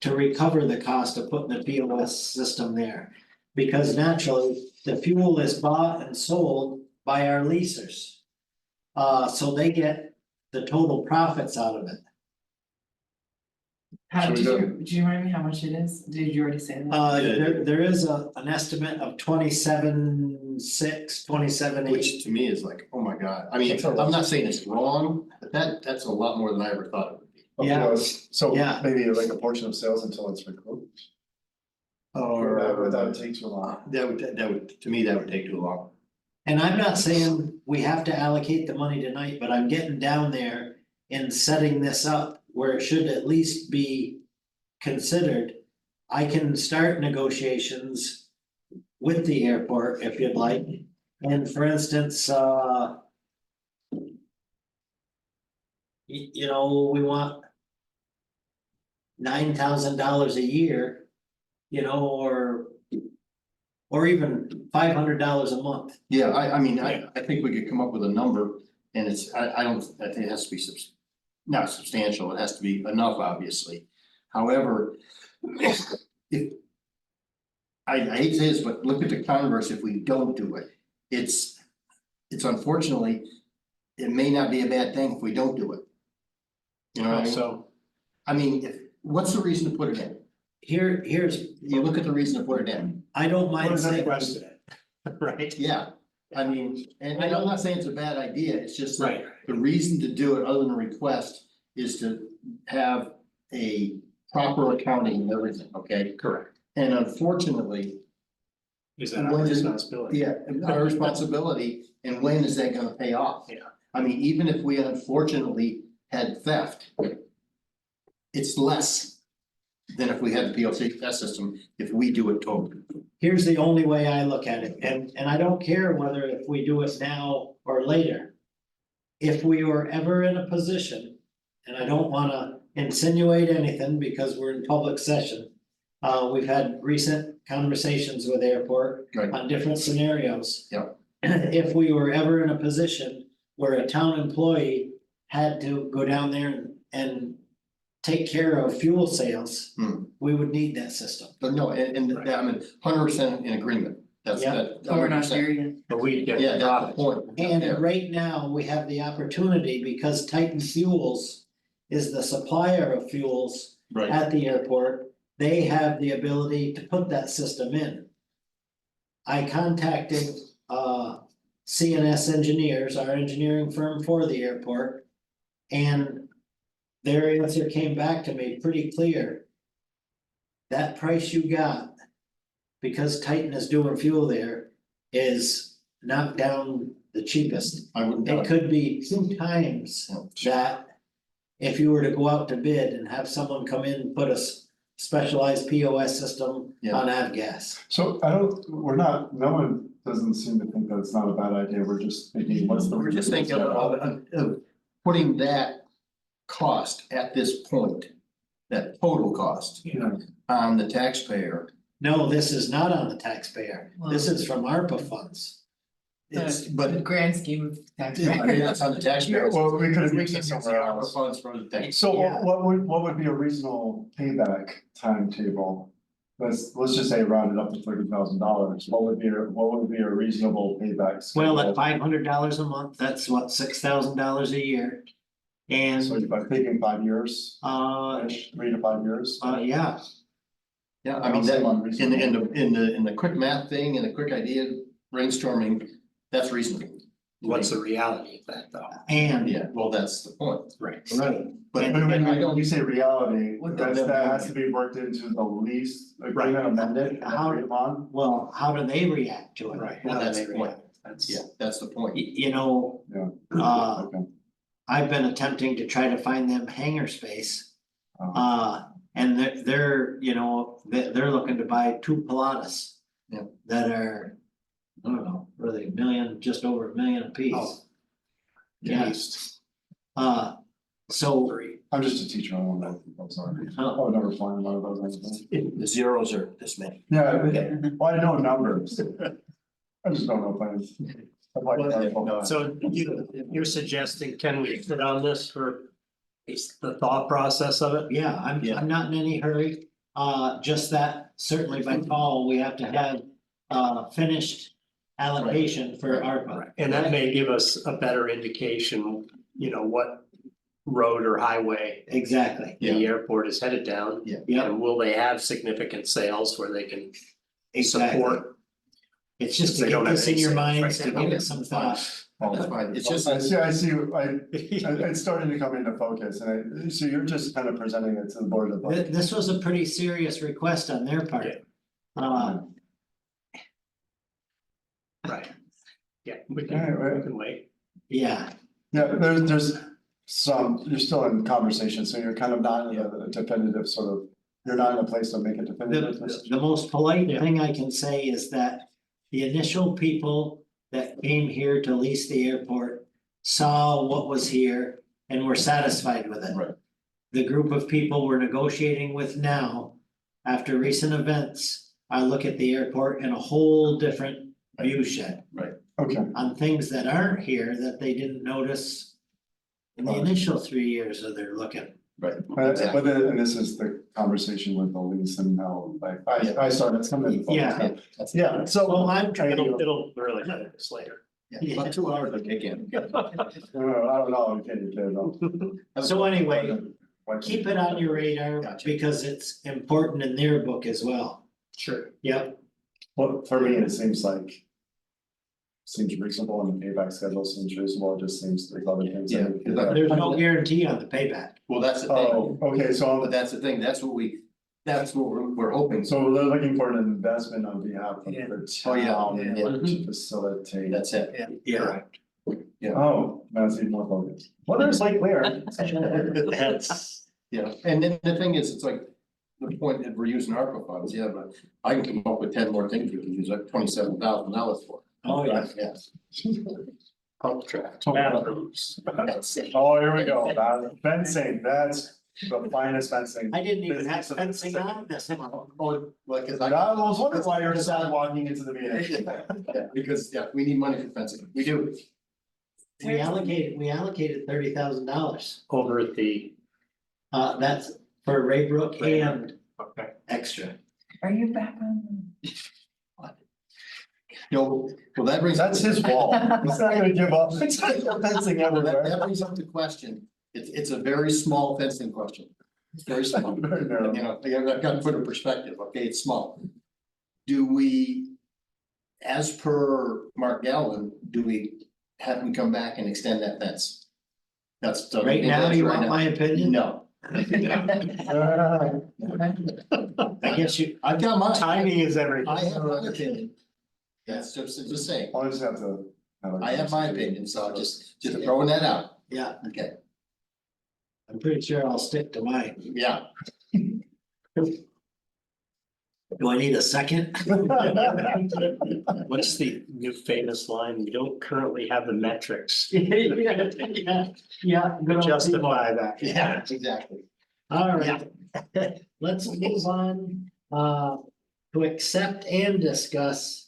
[SPEAKER 1] to recover the cost of putting the POS system there? Because naturally, the fuel is bought and sold by our leasers. So they get the total profits out of it.
[SPEAKER 4] How,
[SPEAKER 2] So we
[SPEAKER 4] did you remind me how much it is? Did you already say that?
[SPEAKER 1] There is an estimate of 27.6, 27.8.
[SPEAKER 5] Which to me is like, oh my God. I mean, I'm not saying it's wrong, but that's a lot more than I ever thought it would be.
[SPEAKER 1] Yeah.
[SPEAKER 2] So
[SPEAKER 1] Yeah.
[SPEAKER 2] maybe like a portion of sales until it's recouped. Or that would take too long.
[SPEAKER 5] That would, to me, that would take too long.
[SPEAKER 1] And I'm not saying we have to allocate the money tonight, but I'm getting down there in setting this up where it should at least be considered. I can start negotiations with the airport if you'd like. And for instance, you know, we want $9,000 a year, you know, or even $500 a month.
[SPEAKER 5] Yeah, I mean, I think we could come up with a number and it's, I think it has to be not substantial, it has to be enough, obviously. However, if. I hate to say this, but look at the converse if we don't do it. It's unfortunately, it may not be a bad thing if we don't do it. You know what I mean?
[SPEAKER 6] So,
[SPEAKER 5] I mean, what's the reason to put it in?
[SPEAKER 1] Here's,
[SPEAKER 5] You look at the reason to put it in.
[SPEAKER 1] I don't
[SPEAKER 6] what
[SPEAKER 1] mind
[SPEAKER 6] is that
[SPEAKER 1] saying,
[SPEAKER 6] question? Right?
[SPEAKER 5] Yeah, I mean, and I'm not saying it's a bad idea, it's just that
[SPEAKER 6] Right.
[SPEAKER 5] the reason to do it, other than a request, is to have a proper accounting and everything, okay?
[SPEAKER 6] Correct.
[SPEAKER 5] And unfortunately,
[SPEAKER 6] Is that
[SPEAKER 5] When
[SPEAKER 6] our
[SPEAKER 5] is-
[SPEAKER 6] responsibility?
[SPEAKER 5] yeah, our responsibility, and when is that gonna pay off?
[SPEAKER 6] Yeah.
[SPEAKER 5] I mean, even if we unfortunately had theft, it's less than if we had the PLC system, if we do it totally.
[SPEAKER 1] here's the only way I look at it, and I don't care whether if we do it now or later. If we were ever in a position, and I don't wanna insinuate anything because we're in public session. We've had recent conversations with airport
[SPEAKER 5] Right.
[SPEAKER 1] on different scenarios.
[SPEAKER 5] Yep.
[SPEAKER 1] If we were ever in a position where a town employee had to go down there and take care of fuel sales.
[SPEAKER 5] Hmm.
[SPEAKER 1] We would need that system.
[SPEAKER 5] But no, and I'm 100% in agreement. That's
[SPEAKER 1] Yeah.
[SPEAKER 5] that.
[SPEAKER 4] So we're not there yet.
[SPEAKER 6] But we get.
[SPEAKER 5] Yeah, that's the point.
[SPEAKER 1] And
[SPEAKER 5] Yeah.
[SPEAKER 1] right now, we have the opportunity because Titan Fuels is the supplier of fuels
[SPEAKER 5] Right,
[SPEAKER 1] at the airport. They have the ability to put that system in. I contacted CNS Engineers, our engineering firm for the airport. And their answer came back to me pretty clear. That price you got, because Titan is doing fuel there, is knocked down the cheapest.
[SPEAKER 5] I wouldn't
[SPEAKER 1] It
[SPEAKER 5] doubt it.
[SPEAKER 1] could be 2 times that if you were to go out to bid and have someone come in and put a specialized POS system
[SPEAKER 5] Yeah.
[SPEAKER 1] on avgas.
[SPEAKER 2] So no one doesn't seem to think that it's not a bad idea, we're just thinking, what's the.
[SPEAKER 5] We're just thinking of putting that cost at this point, that total cost
[SPEAKER 2] Yeah.
[SPEAKER 5] on the taxpayer.
[SPEAKER 1] No, this is not on the taxpayer. This is from ARPA funds.
[SPEAKER 5] It's,
[SPEAKER 4] The
[SPEAKER 5] but
[SPEAKER 4] grand scheme of tax.
[SPEAKER 5] that's on the taxpayer.
[SPEAKER 2] Well, we could have
[SPEAKER 5] We
[SPEAKER 2] used
[SPEAKER 5] can
[SPEAKER 2] it
[SPEAKER 5] use the
[SPEAKER 2] somewhere
[SPEAKER 5] ARPA
[SPEAKER 2] else.
[SPEAKER 5] funds from the tax.
[SPEAKER 2] So
[SPEAKER 1] Yeah.
[SPEAKER 2] what would be a reasonable payback timetable? Let's just say round it up to $30,000, what would be a reasonable payback?
[SPEAKER 1] Well,
[SPEAKER 2] schedule?
[SPEAKER 1] at $500 a month, that's what, $6,000 a year.
[SPEAKER 2] So
[SPEAKER 1] And
[SPEAKER 2] by thinking 5 years, 3 to 5 years?
[SPEAKER 1] yeah,
[SPEAKER 5] Yeah, I mean, that, in the quick math thing and the quick idea brainstorming, that's reasonable.
[SPEAKER 6] What's the reality of that though?
[SPEAKER 1] and
[SPEAKER 5] Yeah, well, that's the point.
[SPEAKER 6] Right.
[SPEAKER 1] right,
[SPEAKER 5] But
[SPEAKER 1] And-
[SPEAKER 5] I
[SPEAKER 2] When
[SPEAKER 5] don't,
[SPEAKER 2] you say reality,
[SPEAKER 4] What
[SPEAKER 2] that has to be worked into the lease agreement amended,
[SPEAKER 1] How-
[SPEAKER 2] agreed upon?
[SPEAKER 1] well, how do they react to it?
[SPEAKER 6] Right.
[SPEAKER 5] well,
[SPEAKER 1] How do
[SPEAKER 5] that's
[SPEAKER 1] they
[SPEAKER 5] the point.
[SPEAKER 1] react?
[SPEAKER 6] That's.
[SPEAKER 5] Yeah, that's the point.
[SPEAKER 1] You know,
[SPEAKER 2] Yeah.
[SPEAKER 1] uh,
[SPEAKER 2] Okay.
[SPEAKER 1] I've been attempting to try to find them hangar space.
[SPEAKER 2] Uh,
[SPEAKER 1] And they're, you know, they're looking to buy 2 Pilatus.
[SPEAKER 5] Yeah.
[SPEAKER 1] That are, I don't know, really a million, just over $1 million a piece.
[SPEAKER 6] Oh.
[SPEAKER 1] Yeah. So,
[SPEAKER 2] I'm just a teacher, I don't know, I'm sorry.
[SPEAKER 1] huh,
[SPEAKER 2] I've never flown one of those. Anything.
[SPEAKER 5] The zeros are this many.
[SPEAKER 2] Yeah, well, I know numbers. I just don't know planes. I'm like,
[SPEAKER 5] No,
[SPEAKER 6] So you're suggesting, can we sit on this for the thought process of it?
[SPEAKER 1] yeah,
[SPEAKER 5] Yeah.
[SPEAKER 1] I'm not in any hurry. Just that certainly by fall, we have to have finished allocation for ARPA.
[SPEAKER 6] And that may give us a better indication, what road or highway
[SPEAKER 1] Exactly,
[SPEAKER 6] the airport is headed down.
[SPEAKER 5] Yeah.
[SPEAKER 1] yeah,
[SPEAKER 6] And will they have significant sales where they can
[SPEAKER 1] exactly.
[SPEAKER 6] support?
[SPEAKER 1] It's just to
[SPEAKER 6] They
[SPEAKER 1] get
[SPEAKER 6] don't have
[SPEAKER 1] this in
[SPEAKER 6] any
[SPEAKER 1] your
[SPEAKER 6] sales,
[SPEAKER 1] minds,
[SPEAKER 6] right?
[SPEAKER 1] to give it some thought.
[SPEAKER 5] That's fine. It's just,
[SPEAKER 2] I see, it's starting to come into focus, and so you're just kind of presenting it to the board of.
[SPEAKER 1] This was a pretty serious request on their part.
[SPEAKER 6] Right. Yeah, we
[SPEAKER 2] Right.
[SPEAKER 6] can wait.
[SPEAKER 1] Yeah,
[SPEAKER 2] Yeah, there's you're still in conversation, so you're kind of not in a definitive sort of, you're not in a place to make a definitive decision.
[SPEAKER 1] the most polite
[SPEAKER 6] Yeah.
[SPEAKER 1] thing I can say is that the initial people that came here to lease the airport saw what was here and were satisfied with it.
[SPEAKER 5] Right.
[SPEAKER 1] The group of people we're negotiating with now, after recent events, I look at the airport in a whole different view shed
[SPEAKER 2] Okay,
[SPEAKER 1] on things that aren't here that they didn't notice in the initial 3 years of their looking.
[SPEAKER 5] right,
[SPEAKER 2] but
[SPEAKER 5] exactly.
[SPEAKER 2] then, and this is the conversation with the lease and how, like, I started coming in.
[SPEAKER 1] Yeah.
[SPEAKER 5] That's-
[SPEAKER 2] Yeah, so.
[SPEAKER 1] Well, I'm trying to,
[SPEAKER 6] It'll really hit us later.
[SPEAKER 5] Yeah, about 2 hours to kick in.
[SPEAKER 2] I don't know, you can't, no.
[SPEAKER 1] so anyway, keep it on your radar
[SPEAKER 5] Gotcha.
[SPEAKER 1] because it's important in their book as well.
[SPEAKER 6] Sure.
[SPEAKER 1] Yep,
[SPEAKER 2] Well, for me, it seems like. Seems reasonable and the payback schedule seems reasonable, it just seems there's other things.
[SPEAKER 5] Yeah,
[SPEAKER 2] that-
[SPEAKER 5] 'cause I-
[SPEAKER 1] there's no guarantee on the payback.
[SPEAKER 5] Well, that's the thing,
[SPEAKER 2] Oh, okay, so,
[SPEAKER 5] but that's the thing, that's what we're hoping, so
[SPEAKER 2] so they're looking for an investment on behalf of
[SPEAKER 1] Yeah.
[SPEAKER 2] the
[SPEAKER 5] Oh, yeah,
[SPEAKER 2] town
[SPEAKER 5] yeah.
[SPEAKER 2] to facilitate.
[SPEAKER 5] that's it.
[SPEAKER 1] Yeah.
[SPEAKER 2] Oh, that's even more focused. Well, there's like where?
[SPEAKER 6] That's,
[SPEAKER 5] Yeah, and then the thing is, it's like, the point that we're using ARPA funds, yeah, but I can come up with 10 more things we can use like $27,000 for.
[SPEAKER 1] Oh, yeah.
[SPEAKER 5] Yes.
[SPEAKER 6] pump track.
[SPEAKER 2] Oh, here we go, that fencing, that's the finest fencing.
[SPEAKER 1] I didn't even have fencing on this one.
[SPEAKER 5] Oh, well, cause
[SPEAKER 2] I was wondering why you're sad walking into the meeting.
[SPEAKER 5] Yeah, because, yeah, we need money for fencing, we do.
[SPEAKER 1] We allocated $30,000.
[SPEAKER 6] Over at the,
[SPEAKER 1] That's for Raybrook and
[SPEAKER 6] okay.
[SPEAKER 1] extra.
[SPEAKER 4] Are you back on?
[SPEAKER 5] No, well, that brings.
[SPEAKER 2] That's his wall. He's not gonna give up. It's fencing
[SPEAKER 5] That
[SPEAKER 2] everywhere.
[SPEAKER 5] brings up the question. It's a very small fencing question. It's very small.
[SPEAKER 2] Very narrow.
[SPEAKER 5] You know, I've got to put in perspective, okay, it's small. Do we, as per Mark Galvin, do we have him come back and extend that fence? That's.
[SPEAKER 1] Right now, you
[SPEAKER 5] right
[SPEAKER 1] want
[SPEAKER 5] now.
[SPEAKER 1] my opinion?
[SPEAKER 5] No,
[SPEAKER 1] I guess you,
[SPEAKER 5] I've got mine.
[SPEAKER 6] Timing is everything.
[SPEAKER 5] I have my opinion. That's just saying,
[SPEAKER 2] I'll just have to.
[SPEAKER 5] I have my opinion, so just throwing that out,
[SPEAKER 1] yeah,
[SPEAKER 5] okay,
[SPEAKER 1] I'm pretty sure I'll stick to mine.
[SPEAKER 5] yeah.
[SPEAKER 1] Do I need a second?
[SPEAKER 6] What's the new famous line? We don't currently have the metrics
[SPEAKER 1] Yeah.
[SPEAKER 6] to justify that.
[SPEAKER 5] Yeah, exactly.
[SPEAKER 1] All right, let's move on, to accept and discuss.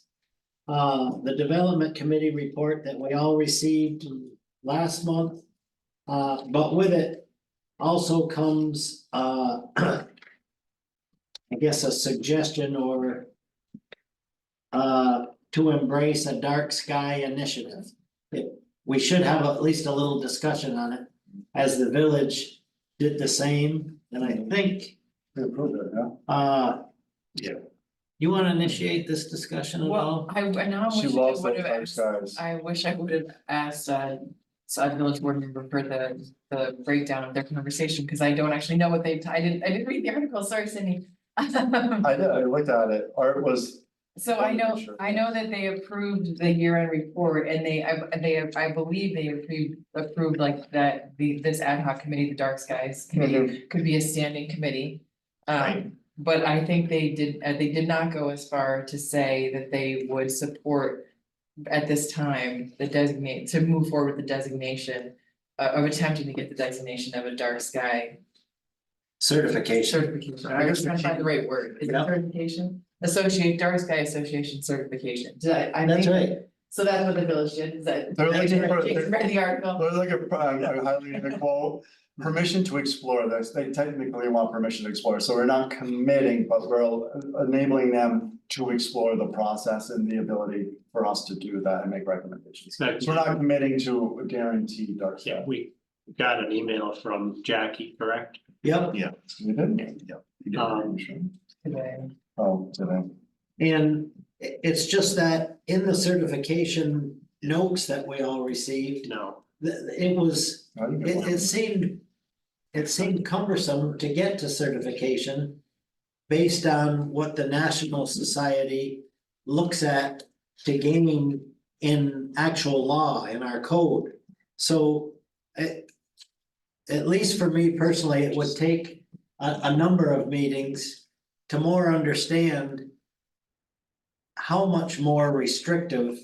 [SPEAKER 1] The development committee report that we all received last month. But with it also comes, I guess a suggestion or. To embrace a dark sky initiative. We should have at least a little discussion on it, as the village did the same, and I think,
[SPEAKER 2] We approved it, yeah.
[SPEAKER 6] Yeah.
[SPEAKER 1] You wanna initiate this discussion at all?
[SPEAKER 4] Well, I now
[SPEAKER 2] She
[SPEAKER 4] wish I
[SPEAKER 2] loves
[SPEAKER 4] would
[SPEAKER 2] those
[SPEAKER 4] have
[SPEAKER 2] dark
[SPEAKER 4] asked,
[SPEAKER 2] skies.
[SPEAKER 4] I wish I would have asked, side village board member for the breakdown of their conversation, because I don't actually know what I didn't read the article, sorry, Sydney.
[SPEAKER 2] I did, I looked at it. Art was,
[SPEAKER 4] So I know that they approved the year-end report and I believe they approved like that, this ad hoc committee, the Dark Skies Committee could be a standing committee.
[SPEAKER 6] Right.
[SPEAKER 4] But I think they did not go as far to say that they would support at this time, to move forward with the designation of attempting to get the designation of a dark sky
[SPEAKER 1] Certification.
[SPEAKER 4] certification. I was trying to find the right word. Is it
[SPEAKER 1] Yeah.
[SPEAKER 4] certification? Dark Sky Association certification.
[SPEAKER 1] That's right.
[SPEAKER 4] So that's what the village did, is that?
[SPEAKER 2] They're looking for-
[SPEAKER 4] Jason read the article.
[SPEAKER 2] there's like a highly a quote, permission to explore this. They technically want permission to explore. So we're not committing, but we're enabling them to explore the process and the ability for us to do that and make recommendations. So we're not committing to a guaranteed dark sky.
[SPEAKER 6] Yeah, we got an email from Jackie, correct?
[SPEAKER 1] Yep,
[SPEAKER 2] We did?
[SPEAKER 4] Today.
[SPEAKER 2] Oh, today.
[SPEAKER 1] and it's just that in the certification notes that we all received,
[SPEAKER 6] No,
[SPEAKER 1] it was,
[SPEAKER 2] I didn't get one.
[SPEAKER 1] it seemed cumbersome to get to certification. Based on what the National Society looks at to gaining in actual law in our code. So at least for me personally, it would take a number of meetings to more understand how much more restrictive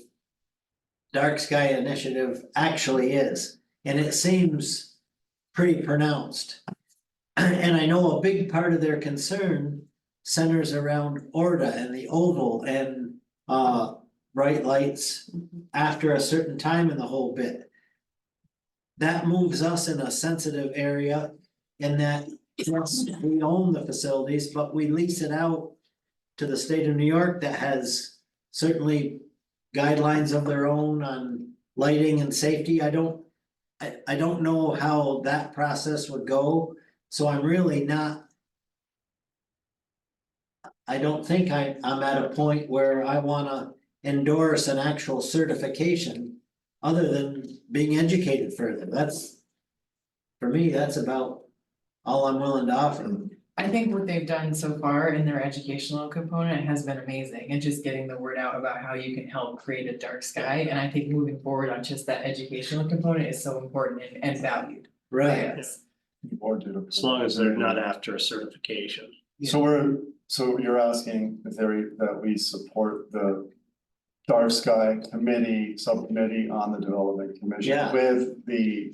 [SPEAKER 1] Dark Sky Initiative actually is, and it seems pretty pronounced. And I know a big part of their concern centers around Orta and the oval and bright lights after a certain time in the whole bit. That moves us in a sensitive area in that, yes, we own the facilities, but we lease it out to the state of New York that has certainly guidelines of their own on lighting and safety. I don't know how that process would go, so I'm really not. I don't think I'm at a point where I wanna endorse an actual certification other than being educated further. That's, for me, that's about all I'm willing to offer.
[SPEAKER 4] I think what they've done so far in their educational component has been amazing, and just getting the word out about how you can help create a dark sky, and I think moving forward on just that educational component is so important and valued. by
[SPEAKER 1] Right,
[SPEAKER 4] us.
[SPEAKER 2] Board did
[SPEAKER 6] as long as they're not after a certification.
[SPEAKER 2] So you're asking if that we support the Dark Sky Committee, subcommittee on the Development Commission
[SPEAKER 1] Yeah.
[SPEAKER 2] with the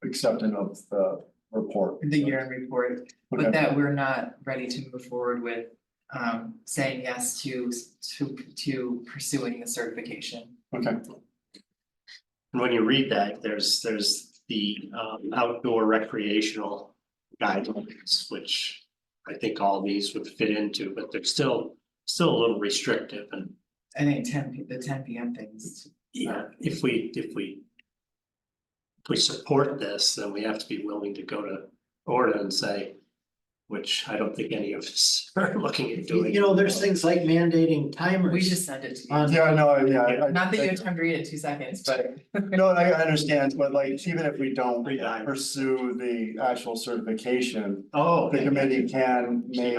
[SPEAKER 2] acceptance of the report.
[SPEAKER 4] The year-end report, but
[SPEAKER 2] Okay.
[SPEAKER 4] that we're not ready to move forward with saying yes to pursuing the certification.
[SPEAKER 2] Okay,
[SPEAKER 6] And when you read that, there's the outdoor recreational guidelines, which I think all these would fit into, but they're still a little restrictive and
[SPEAKER 4] I think the 10 p.m. things.
[SPEAKER 6] Yeah, if we support this, then we have to be willing to go to Orta and say, which I don't think any of us are looking at doing.
[SPEAKER 1] You know, there's things like mandating timers.
[SPEAKER 4] We just sent it to you.
[SPEAKER 1] on-
[SPEAKER 2] Yeah, no, yeah.
[SPEAKER 4] Not that you have time to read it in 2 seconds, but.
[SPEAKER 2] No, I understand, but like, even if we don't pursue the actual certification,
[SPEAKER 6] Oh.
[SPEAKER 2] the committee can make,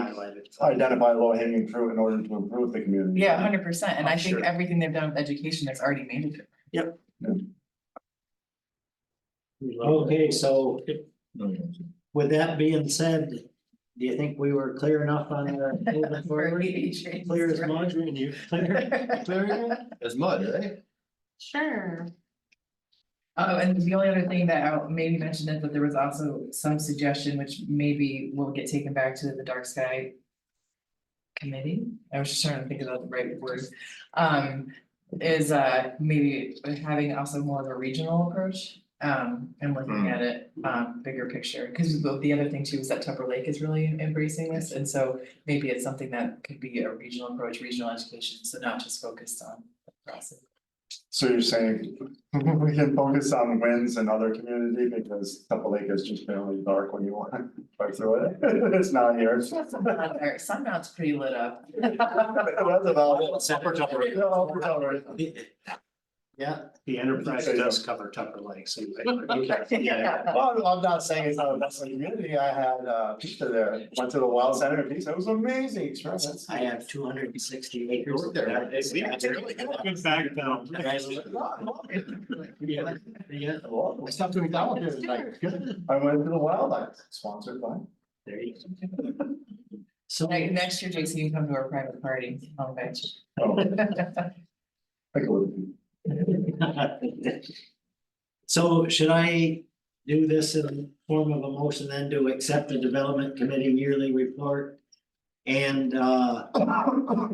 [SPEAKER 2] identify low hanging fruit in order to improve the community.
[SPEAKER 4] Yeah, 100%, and I
[SPEAKER 6] Oh,
[SPEAKER 4] think
[SPEAKER 6] sure.
[SPEAKER 4] everything they've done with education has already made it.
[SPEAKER 1] Okay, so with that being said, do you think we were clear enough on the moving forward? Clear as mud, and you clear?
[SPEAKER 5] As mud, right?
[SPEAKER 4] Sure. Oh, and the only other thing that I maybe mentioned is that there was also some suggestion, which maybe will get taken back to the dark sky. Committee, I was just trying to think about the right word, is maybe having also more of a regional approach. And looking at it, bigger picture, because the other thing too is that Tupper Lake is really embracing this, and so maybe it's something that could be a regional approach, regional education, so not just focused on the process.
[SPEAKER 2] So you're saying we can focus on wins in other community because Tupper Lake is just barely dark when you want to drive through it. It's not here.
[SPEAKER 4] Sunmount's pretty lit up.
[SPEAKER 2] That's about it.
[SPEAKER 6] Upper Tupper.
[SPEAKER 2] Yeah, Upper Tupper.
[SPEAKER 1] Yeah,
[SPEAKER 6] The enterprise does cover Tupper Lake, so.
[SPEAKER 4] Yeah.
[SPEAKER 2] Well, I'm not saying it's not a bustling community. I had pizza there, went to the Wild Center pizza. It was amazing experience.
[SPEAKER 1] I have 260 acres.
[SPEAKER 5] There.
[SPEAKER 6] Good background.
[SPEAKER 1] Yeah,
[SPEAKER 2] I stopped doing that one here tonight. Good. I went to the Wildlife, sponsored by.
[SPEAKER 1] there you go. So,
[SPEAKER 4] Next year, Jason, you can come to our private party, I'll bet you.
[SPEAKER 2] Oh, I go with
[SPEAKER 1] so should I do this in the form of a motion then to accept the development committee yearly report? And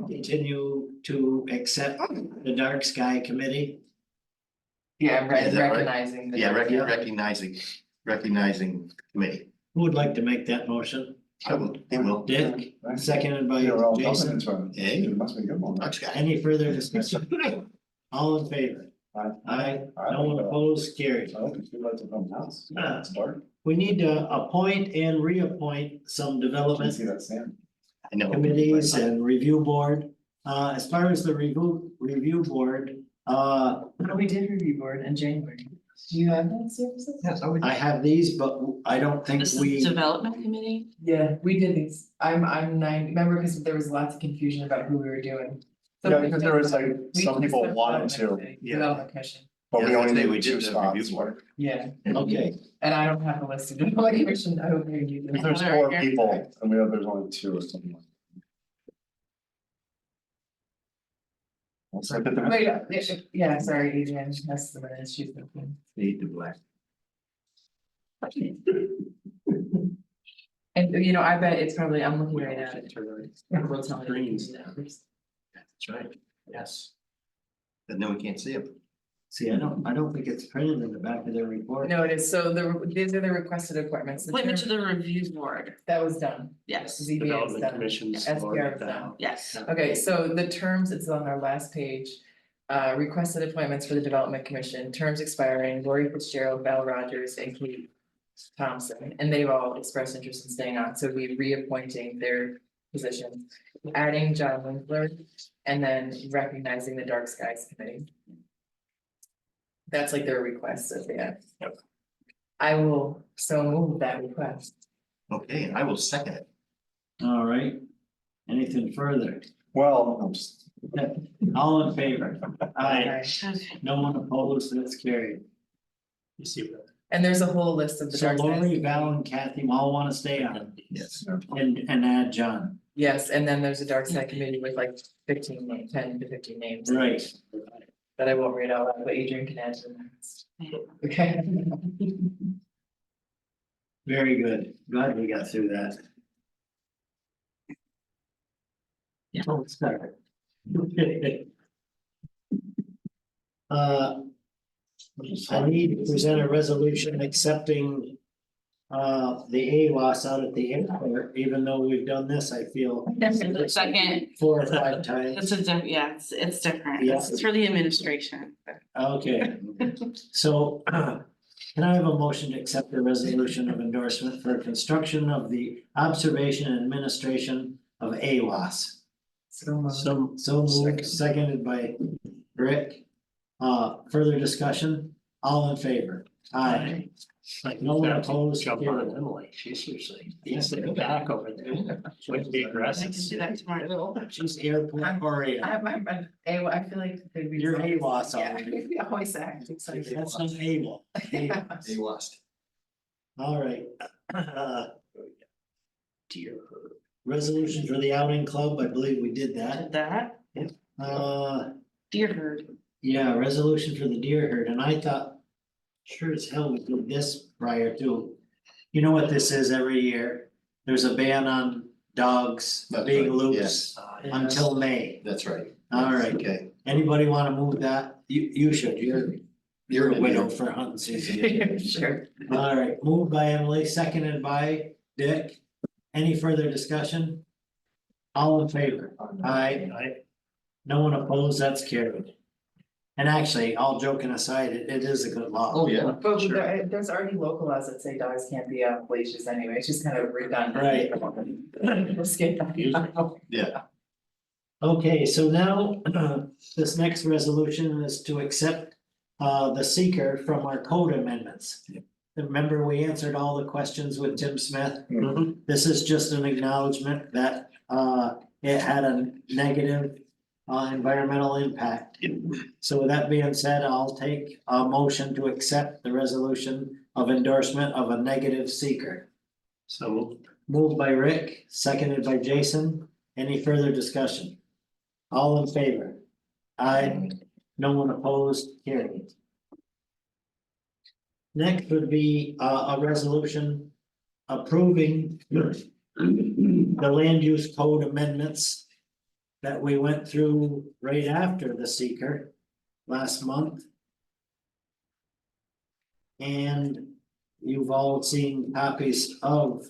[SPEAKER 1] continue to accept the dark sky committee?
[SPEAKER 4] Yeah,
[SPEAKER 5] Is that right?
[SPEAKER 4] recognizing. the-
[SPEAKER 5] Yeah, recognizing committee.
[SPEAKER 1] Who would like to make that motion?
[SPEAKER 5] I will, they will.
[SPEAKER 1] Dick, seconded by
[SPEAKER 2] Yeah, we're all
[SPEAKER 1] Jason.
[SPEAKER 2] governance from it.
[SPEAKER 5] Hey.
[SPEAKER 2] It must be a good one.
[SPEAKER 5] Dark sky.
[SPEAKER 1] Any further discussion? All in favor? Aye, no one opposed, carried.
[SPEAKER 2] I hope it's good lights from the house.
[SPEAKER 1] Yeah.
[SPEAKER 2] It's dark.
[SPEAKER 1] We need to appoint and reappoint some
[SPEAKER 2] I can
[SPEAKER 1] development
[SPEAKER 2] see that sand.
[SPEAKER 5] I know.
[SPEAKER 1] committees and review board. As far as the review board,
[SPEAKER 4] We did review board in January. Do you have that services?
[SPEAKER 6] Yes, I would.
[SPEAKER 1] I have these, but I don't think
[SPEAKER 8] This
[SPEAKER 1] we.
[SPEAKER 8] is development committee?
[SPEAKER 4] Yeah, we did these. I'm 9, remember, because there was lots of confusion about who we were doing. So
[SPEAKER 2] Yeah,
[SPEAKER 4] we
[SPEAKER 2] because there was like,
[SPEAKER 4] we
[SPEAKER 2] some
[SPEAKER 4] just
[SPEAKER 2] people
[SPEAKER 4] put
[SPEAKER 2] wanted
[SPEAKER 4] development
[SPEAKER 2] to,
[SPEAKER 4] committee,
[SPEAKER 6] Yeah.
[SPEAKER 4] Development commission,
[SPEAKER 2] but we
[SPEAKER 5] Yeah,
[SPEAKER 2] only
[SPEAKER 5] I say
[SPEAKER 2] need
[SPEAKER 5] we
[SPEAKER 2] 2
[SPEAKER 5] did the review
[SPEAKER 2] spots.
[SPEAKER 5] board.
[SPEAKER 4] yeah,
[SPEAKER 1] Okay,
[SPEAKER 4] and I don't have the list of development commission, I hope you do.
[SPEAKER 2] If there's 4 people and there's only 2 or something like. Let's look at the.
[SPEAKER 4] Wait, yeah, sorry, Adrian, that's the minute she's looking.
[SPEAKER 5] Fade to black.
[SPEAKER 4] And you know, I bet it's probably, I'm looking right at it. We'll tell me.
[SPEAKER 6] Greens.
[SPEAKER 5] That's right. Yes. But then we can't see them.
[SPEAKER 1] see, I don't think it's printed in the back of their report.
[SPEAKER 4] No, it is, so these are the requested appointments. The
[SPEAKER 8] Appointment to
[SPEAKER 4] term-
[SPEAKER 8] the review board,
[SPEAKER 4] That was done.
[SPEAKER 8] yes,
[SPEAKER 4] ZBA is
[SPEAKER 6] Development
[SPEAKER 4] done.
[SPEAKER 6] commissions.
[SPEAKER 4] SPR is done.
[SPEAKER 8] yes.
[SPEAKER 4] Okay, so the terms, it's on our last page. Requested appointments for the Development Commission, terms expiring, Lori Fitzgerald, Val Rogers, and Kate Thompson, and they've all expressed interest in staying on, so we reappointing their positions. Adding John Winkler, and then recognizing the Dark Skies Committee. That's like their request that they have.
[SPEAKER 6] Yep.
[SPEAKER 4] I will so move that request.
[SPEAKER 5] Okay, and I will second it.
[SPEAKER 1] All right, anything further?
[SPEAKER 2] Well, I'm just,
[SPEAKER 1] All in favor? Aye,
[SPEAKER 8] Okay.
[SPEAKER 1] no one opposed, that's carried.
[SPEAKER 6] You see that?
[SPEAKER 4] And there's a whole list of the
[SPEAKER 1] So
[SPEAKER 4] Dark Skies.
[SPEAKER 1] Lori, Val and Kathy all wanna stay on
[SPEAKER 5] Yes.
[SPEAKER 1] and add John,
[SPEAKER 4] Yes, and then there's a Dark Side Committee with like 15 names, 10 to 15 names.
[SPEAKER 1] right?
[SPEAKER 4] That I won't read out loud, but Adrian can add to them. Okay.
[SPEAKER 1] Very good, glad we got through that.
[SPEAKER 8] Yeah.
[SPEAKER 1] Oh, it's better. I need to present a resolution accepting the AWAS out at the airport, even though we've done this, I feel
[SPEAKER 8] The second,
[SPEAKER 1] 4 or 5 times.
[SPEAKER 8] it's a yeah, it's different.
[SPEAKER 1] Yeah.
[SPEAKER 8] It's for the administration.
[SPEAKER 1] Okay, so can I have a motion to accept the resolution of endorsement for construction of the observation and administration of AWAS? So moved, seconded by Rick. Further discussion, all in favor? Aye.
[SPEAKER 6] Like,
[SPEAKER 1] No one opposed,
[SPEAKER 6] Jump
[SPEAKER 1] carried.
[SPEAKER 6] on Emily, she's usually,
[SPEAKER 1] Yes,
[SPEAKER 6] the back over there. She went to be
[SPEAKER 8] I
[SPEAKER 6] aggressive.
[SPEAKER 8] can do that tomorrow.
[SPEAKER 1] She's airport operator.
[SPEAKER 4] I feel like they'd be.
[SPEAKER 1] You're AWAS
[SPEAKER 4] Yeah,
[SPEAKER 1] already.
[SPEAKER 4] we always act excited.
[SPEAKER 1] That's not able.
[SPEAKER 5] They lost.
[SPEAKER 1] All right. Resolution for the outing club, I believe we did that.
[SPEAKER 8] That, deer herd.
[SPEAKER 1] Yeah, resolution for the deer herd, and I thought. Sure as hell we did this prior to. You know what this is every year? There's a ban on dogs
[SPEAKER 5] That's
[SPEAKER 1] being
[SPEAKER 5] right,
[SPEAKER 1] loose until May.
[SPEAKER 5] That's right.
[SPEAKER 1] All right,
[SPEAKER 5] Okay.
[SPEAKER 1] anybody wanna move that? You should, you're a widow for hunting season.
[SPEAKER 4] Sure.
[SPEAKER 1] All right, moved by Emily, seconded by Dick. Any further discussion? All in favor? Aye. No one opposed, that's carried. And actually, all joking aside, it is a good law.
[SPEAKER 5] Oh, yeah.
[SPEAKER 4] But there's already local laws that say dogs can't be on leashes anyway, it's just kind of redundant.
[SPEAKER 1] Right.
[SPEAKER 4] Let's get that.
[SPEAKER 5] Yeah.
[SPEAKER 1] Okay, so now, this next resolution is to accept the seeker from our code amendments.
[SPEAKER 5] Yep.
[SPEAKER 1] Remember, we answered all the questions with Tim Smith?
[SPEAKER 2] Mhm.
[SPEAKER 1] This is just an acknowledgement that it had a negative environmental impact. So with that being said, I'll take a motion to accept the resolution of endorsement of a negative seeker.
[SPEAKER 6] So,
[SPEAKER 1] Moved by Rick, seconded by Jason. Any further discussion? All in favor? Aye. No one opposed, carried. Next would be a resolution approving the land use code amendments that we went through right after the seeker last month. And you've all seen copies of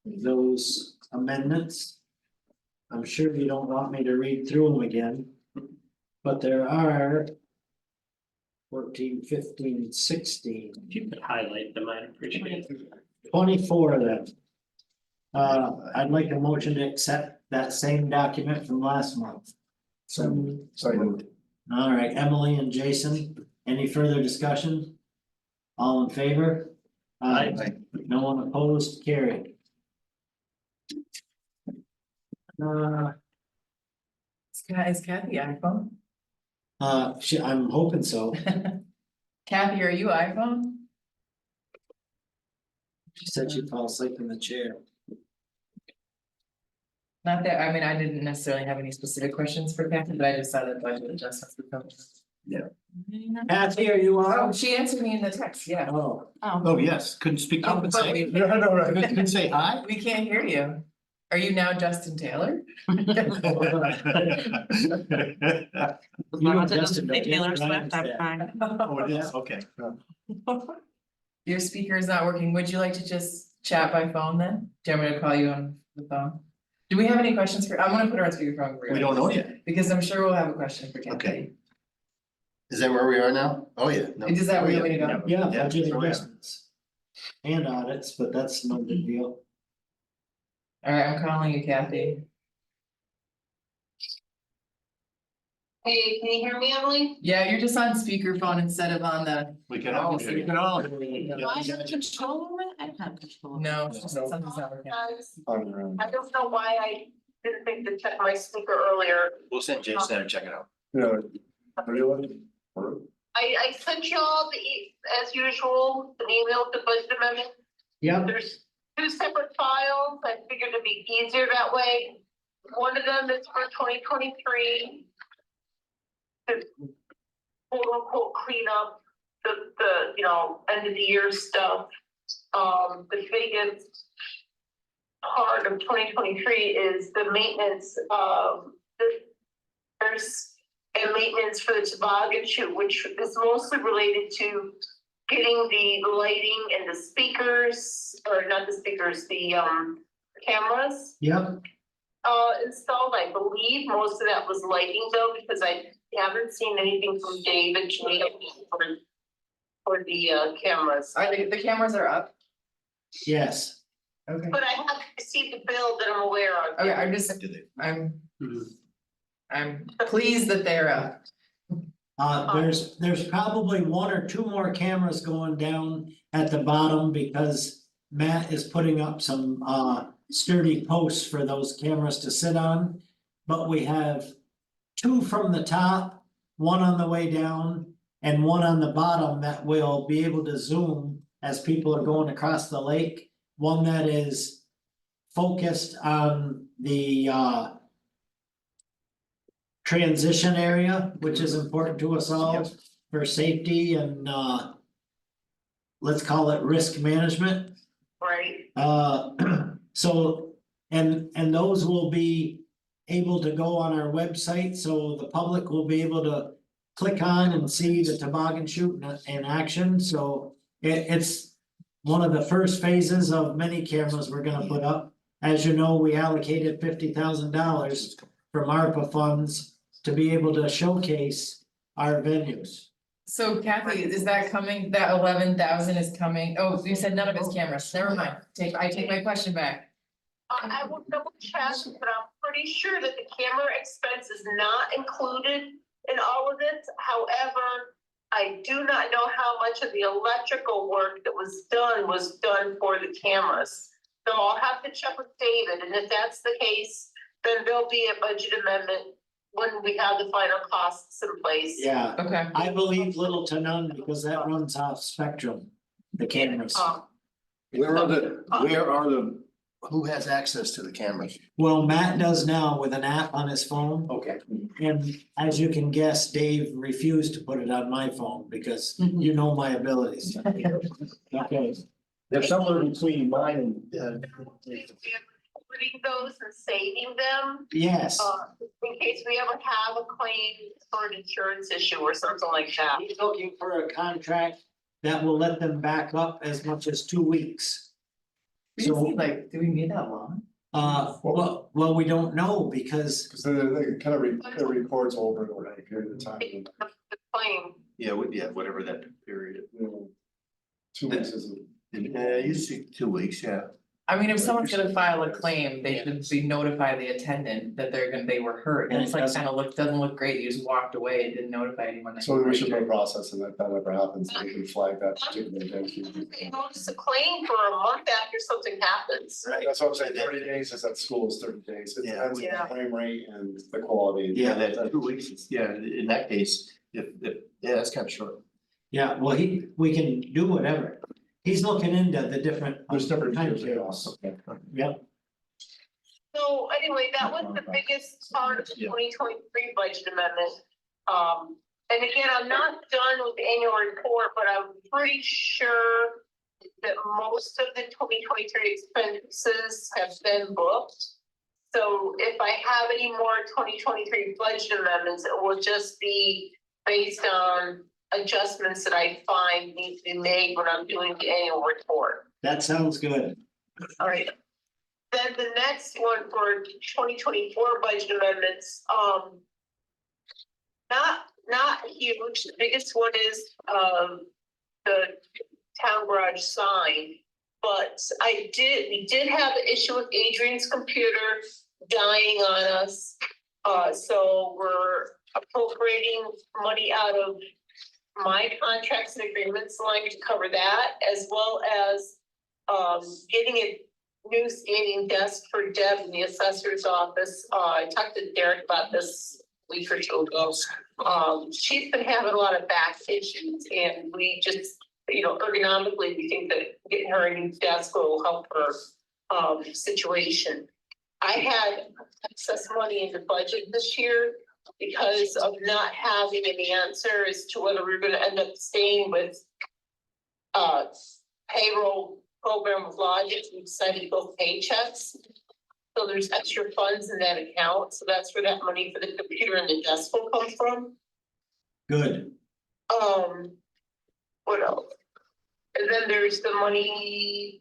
[SPEAKER 1] those amendments. I'm sure you don't want me to read through them again, but there are 14, 15, 16.
[SPEAKER 6] if you could highlight them, I'd appreciate it.
[SPEAKER 1] 24 of them. I'd like a motion to accept that same document from last month.
[SPEAKER 2] So, sorry,
[SPEAKER 1] All right, Emily and Jason, any further discussion? All in favor? No one opposed, carried.
[SPEAKER 4] Is Kathy iPhone?
[SPEAKER 1] I'm hoping so.
[SPEAKER 4] Kathy, are you iPhone?
[SPEAKER 1] She said she'd fall asleep in the chair.
[SPEAKER 4] Not that, I mean, I didn't necessarily have any specific questions for Kathy, but I just saw the budget adjustments were coming.
[SPEAKER 1] Kathy, are you
[SPEAKER 4] Oh,
[SPEAKER 1] on?
[SPEAKER 4] she answered me in the text, yeah.
[SPEAKER 1] Oh,
[SPEAKER 5] Oh, yes. Couldn't speak up and
[SPEAKER 4] But
[SPEAKER 5] say,
[SPEAKER 4] we
[SPEAKER 2] yeah, I know, right?
[SPEAKER 5] couldn't say hi?
[SPEAKER 4] we can't hear you. Are you now Justin Taylor?
[SPEAKER 8] As long as it doesn't say Taylor
[SPEAKER 1] Ryan
[SPEAKER 8] Swift, I'm
[SPEAKER 1] said.
[SPEAKER 8] fine.
[SPEAKER 5] Oh, it is, okay.
[SPEAKER 4] Your speaker is not working. Would you like to just chat by phone then? Do you want me to call you on the phone? Do we have any questions for, I'm gonna put her on speakerphone. for you.
[SPEAKER 5] We don't know yet.
[SPEAKER 4] Because I'm sure we'll have a question for Kathy.
[SPEAKER 5] Okay. Is that where we are now? Oh, yeah. No.
[SPEAKER 4] Is that where you
[SPEAKER 5] Oh,
[SPEAKER 4] want me to go?
[SPEAKER 1] yeah,
[SPEAKER 5] Yeah,
[SPEAKER 1] budget
[SPEAKER 5] that's where we are.
[SPEAKER 1] adjustments. And audits, but that's no big deal.
[SPEAKER 4] All right, I'm calling you Kathy.
[SPEAKER 9] Hey, can you hear me, Emily?
[SPEAKER 4] Yeah, you're just on speakerphone instead of on the,
[SPEAKER 5] We can all, we can all.
[SPEAKER 8] Do I have control over it? I don't have control.
[SPEAKER 4] no, it's just something's not working.
[SPEAKER 9] Guys,
[SPEAKER 2] On your own.
[SPEAKER 9] I don't know why I didn't think to check my speaker earlier.
[SPEAKER 5] We'll send Jason to check it out.
[SPEAKER 2] Yeah. Really?
[SPEAKER 9] I sent you all as usual, an email to budget amendment.
[SPEAKER 1] Yep,
[SPEAKER 9] There's two separate files. I figured it'd be easier that way. One of them is for 2023. To quote unquote clean up the end of the year stuff. The biggest part of 2023 is the maintenance of there's and maintenance for the toboggan chute, which is mostly related to getting the lighting and the speakers, or not the speakers, the cameras
[SPEAKER 1] Yep,
[SPEAKER 9] installed. I believe most of that was lighting though, because I haven't seen anything from David for the cameras.
[SPEAKER 4] Are the cameras are up?
[SPEAKER 1] yes.
[SPEAKER 4] Okay.
[SPEAKER 9] But I haven't received a bill that I'm aware of.
[SPEAKER 4] Okay, I'm pleased that they're up.
[SPEAKER 1] There's probably one or two more cameras going down at the bottom because Matt is putting up some sturdy posts for those cameras to sit on. But we have two from the top, one on the way down, and one on the bottom that will be able to zoom as people are going across the lake. One that is focused on the transition area, which is important to us all for safety and let's call it risk management.
[SPEAKER 9] Right,
[SPEAKER 1] So, and those will be able to go on our website, so the public will be able to click on and see the toboggan chute in action, so it's one of the first phases of many cameras we're gonna put up. As you know, we allocated $50,000 from ARPA funds to be able to showcase our venues.
[SPEAKER 4] So Kathy, is that coming, that 11,000 is coming? Oh, you said none of it's cameras, never mind, I take my question back.
[SPEAKER 9] I will double check, but I'm pretty sure that the camera expense is not included in all of it. However, I do not know how much of the electrical work that was done for the cameras. So I'll have to check with David, and if that's the case, then there'll be a budget amendment when we have the final costs in place.
[SPEAKER 1] Yeah,
[SPEAKER 4] Okay,
[SPEAKER 1] I believe little to none because that runs off Spectrum, the cameras.
[SPEAKER 5] Where are the, who has access to the cameras?
[SPEAKER 1] Well, Matt does now with an app on his phone.
[SPEAKER 5] Okay.
[SPEAKER 1] And as you can guess, Dave refused to put it on my phone because you know my abilities. Okay,
[SPEAKER 5] They're somewhere between mine and.
[SPEAKER 9] Reading those and saving them,
[SPEAKER 1] yes,
[SPEAKER 9] in case we ever have a claim for an insurance issue or something like that.
[SPEAKER 1] he's looking for a contract that will let them back up as much as 2 weeks. So,
[SPEAKER 4] like, do we need that long?
[SPEAKER 1] well, we don't know because
[SPEAKER 2] Cause they kind of it records over a period of time.
[SPEAKER 9] The claim,
[SPEAKER 5] Yeah, whatever that period.
[SPEAKER 2] You know, 2 weeks isn't.
[SPEAKER 5] Yeah, usually 2 weeks, yeah.
[SPEAKER 4] I mean, if someone's gonna file a claim, they should be notify the attendant that they were hurt, and
[SPEAKER 1] And
[SPEAKER 4] it's
[SPEAKER 1] it
[SPEAKER 4] like
[SPEAKER 1] doesn't-
[SPEAKER 4] doesn't look great, you just walked away and didn't notify anyone. that
[SPEAKER 2] So
[SPEAKER 4] you were
[SPEAKER 2] we should put a
[SPEAKER 4] hurt.
[SPEAKER 2] process and if that ever happens, we can flag that particular event.
[SPEAKER 9] they notice a claim for a month after something happens.
[SPEAKER 5] Right.
[SPEAKER 2] That's what I'm saying, 30 days is at school is 30 days, it
[SPEAKER 5] Yeah.
[SPEAKER 2] depends on
[SPEAKER 9] Yeah.
[SPEAKER 2] the frame rate and the quality.
[SPEAKER 1] Yeah.
[SPEAKER 5] That 2 weeks, yeah, in that case, if, yeah, that's kind of short.
[SPEAKER 1] yeah, well, we can do whatever. He's looking into the different.
[SPEAKER 2] There's different
[SPEAKER 1] time
[SPEAKER 2] times.
[SPEAKER 1] scales. Yep,
[SPEAKER 9] So anyway, that was the biggest part of the
[SPEAKER 5] Yeah.
[SPEAKER 9] 2023 budget amendment. And again, I'm not done with the annual report, but I'm pretty sure that most of the 2023 expenses have been booked. So if I have any more 2023 budget amendments, it will just be based on adjustments that I find need to be made when I'm doing the annual report.
[SPEAKER 1] that sounds good.
[SPEAKER 9] All right. Then the next one for 2024 budget amendments, not huge. The biggest one is the town garage sign. But we did have an issue with Adrian's computer dying on us. So we're appropriating money out of my contracts and agreements line to cover that, as well as getting a new standing desk for Deb in the assessor's office. I talked to Derek about this a week or two ago. She's been having a lot of back issues, and we just, ergonomically, we think that getting her a new desk will help her situation. I had excess money in the budget this year because of not having an answer as to whether we're gonna end up staying with payroll program with Logic. We decided to go paychecks. So there's extra funds in that account, so that's where that money for the computer and the desk will come from.
[SPEAKER 1] Good.
[SPEAKER 9] What else? And then there's the money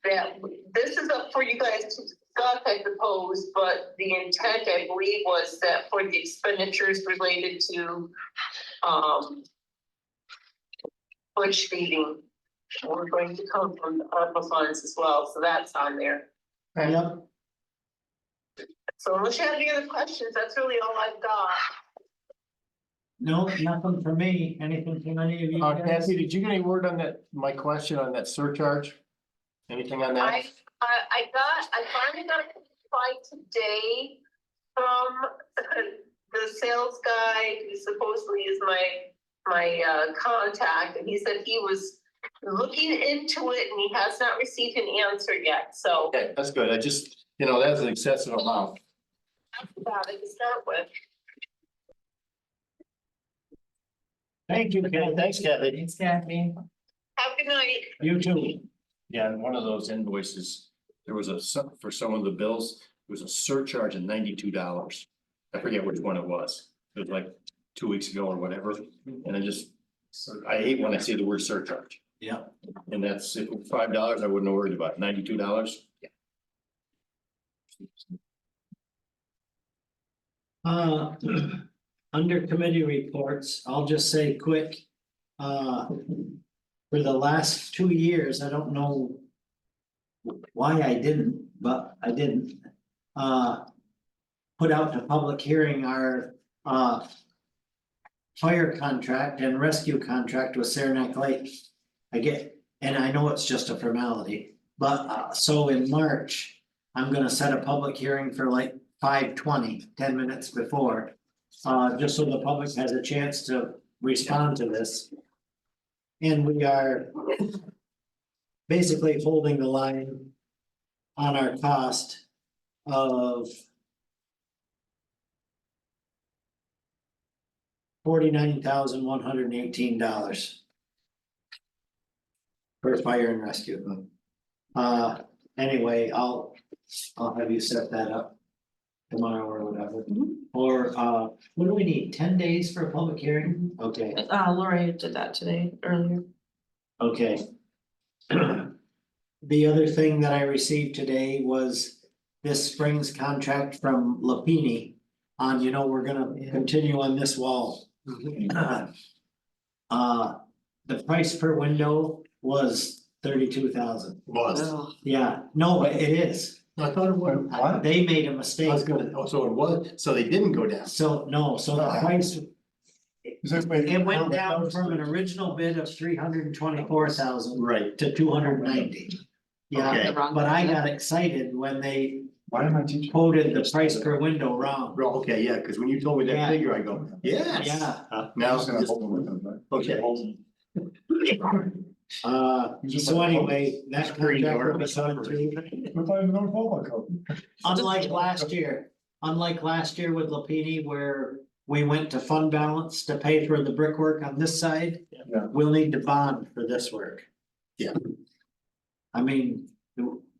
[SPEAKER 9] that, this is up for you guys to discuss, I suppose, but the intent, I believe, was that for the expenditures related to, bush feeding. We're going to come from the ARPA funds as well, so that's on there.
[SPEAKER 1] Yep,
[SPEAKER 9] So unless you have any other questions, that's really all I've got.
[SPEAKER 1] no, nothing for me, anything from any of you guys?
[SPEAKER 5] Kathy, did you get any word on that, my question on that surcharge? Anything on that?
[SPEAKER 9] I finally got a reply today from the sales guy who supposedly is my contact, and he said he was looking into it and he has not received an answer yet, so
[SPEAKER 5] Okay, that's good. I just, that's an excessive amount.
[SPEAKER 9] that's about it to start with.
[SPEAKER 1] Thank you, Ken.
[SPEAKER 5] Thanks, Kathy.
[SPEAKER 4] Thanks, Kathy.
[SPEAKER 9] Have a good night.
[SPEAKER 1] You too.
[SPEAKER 5] Yeah, and one of those invoices, there was for some of the bills, there was a surcharge of $92. I forget which one it was. It was like 2 weeks ago or whatever, and I hate when I see the word surcharge.
[SPEAKER 1] Yeah.
[SPEAKER 5] And that's, if it was $5, I wouldn't have worried about it. $92.
[SPEAKER 1] Under committee reports, I'll just say quick, for the last 2 years, I don't know why I didn't, but I didn't, put out to public hearing our, fire contract and rescue contract with Saranac Lake. And I know it's just a formality, but, so in March, I'm gonna set a public hearing for like 5:20, 10 minutes before. Just so the public has a chance to respond to this. And we are basically holding the line on our cost of $49,118 for fire and rescue. Anyway, I'll have you set that up tomorrow or whatever. Or, what do we need, 10 days for a public hearing? Okay,
[SPEAKER 8] Lori did that today, earlier.
[SPEAKER 1] okay. The other thing that I received today was this spring's contract from Lapini on, we're gonna continue on this wall. The price per window was 32,000.
[SPEAKER 5] Was.
[SPEAKER 1] Yeah, no, but it is.
[SPEAKER 5] I thought it was.
[SPEAKER 2] What?
[SPEAKER 1] They made a
[SPEAKER 5] I
[SPEAKER 1] mistake.
[SPEAKER 5] was gonna, so it was, so they didn't go down.
[SPEAKER 1] So, no, so the price,
[SPEAKER 2] Wait,
[SPEAKER 1] it went down from an original bid of 324,000
[SPEAKER 5] Right.
[SPEAKER 1] to 290. Yeah,
[SPEAKER 5] Okay.
[SPEAKER 1] but I got excited when they
[SPEAKER 2] Why am I teaching?
[SPEAKER 1] quoted the price per window wrong.
[SPEAKER 5] Well, okay, yeah, because when you told me
[SPEAKER 1] Yeah.
[SPEAKER 5] that figure, I go, yes.
[SPEAKER 1] Yeah,
[SPEAKER 2] I
[SPEAKER 5] Now,
[SPEAKER 2] was gonna hold them with them, but.
[SPEAKER 5] Okay.
[SPEAKER 1] so anyway, that
[SPEAKER 5] Green
[SPEAKER 1] contract
[SPEAKER 5] door.
[SPEAKER 1] will be signed too.
[SPEAKER 2] We're not even on football code.
[SPEAKER 1] Unlike last year with Lapini where we went to fund balance to pay for the brickwork on this side.
[SPEAKER 2] Yeah.
[SPEAKER 1] We'll need to bond for this work.
[SPEAKER 5] Yeah.
[SPEAKER 1] I mean,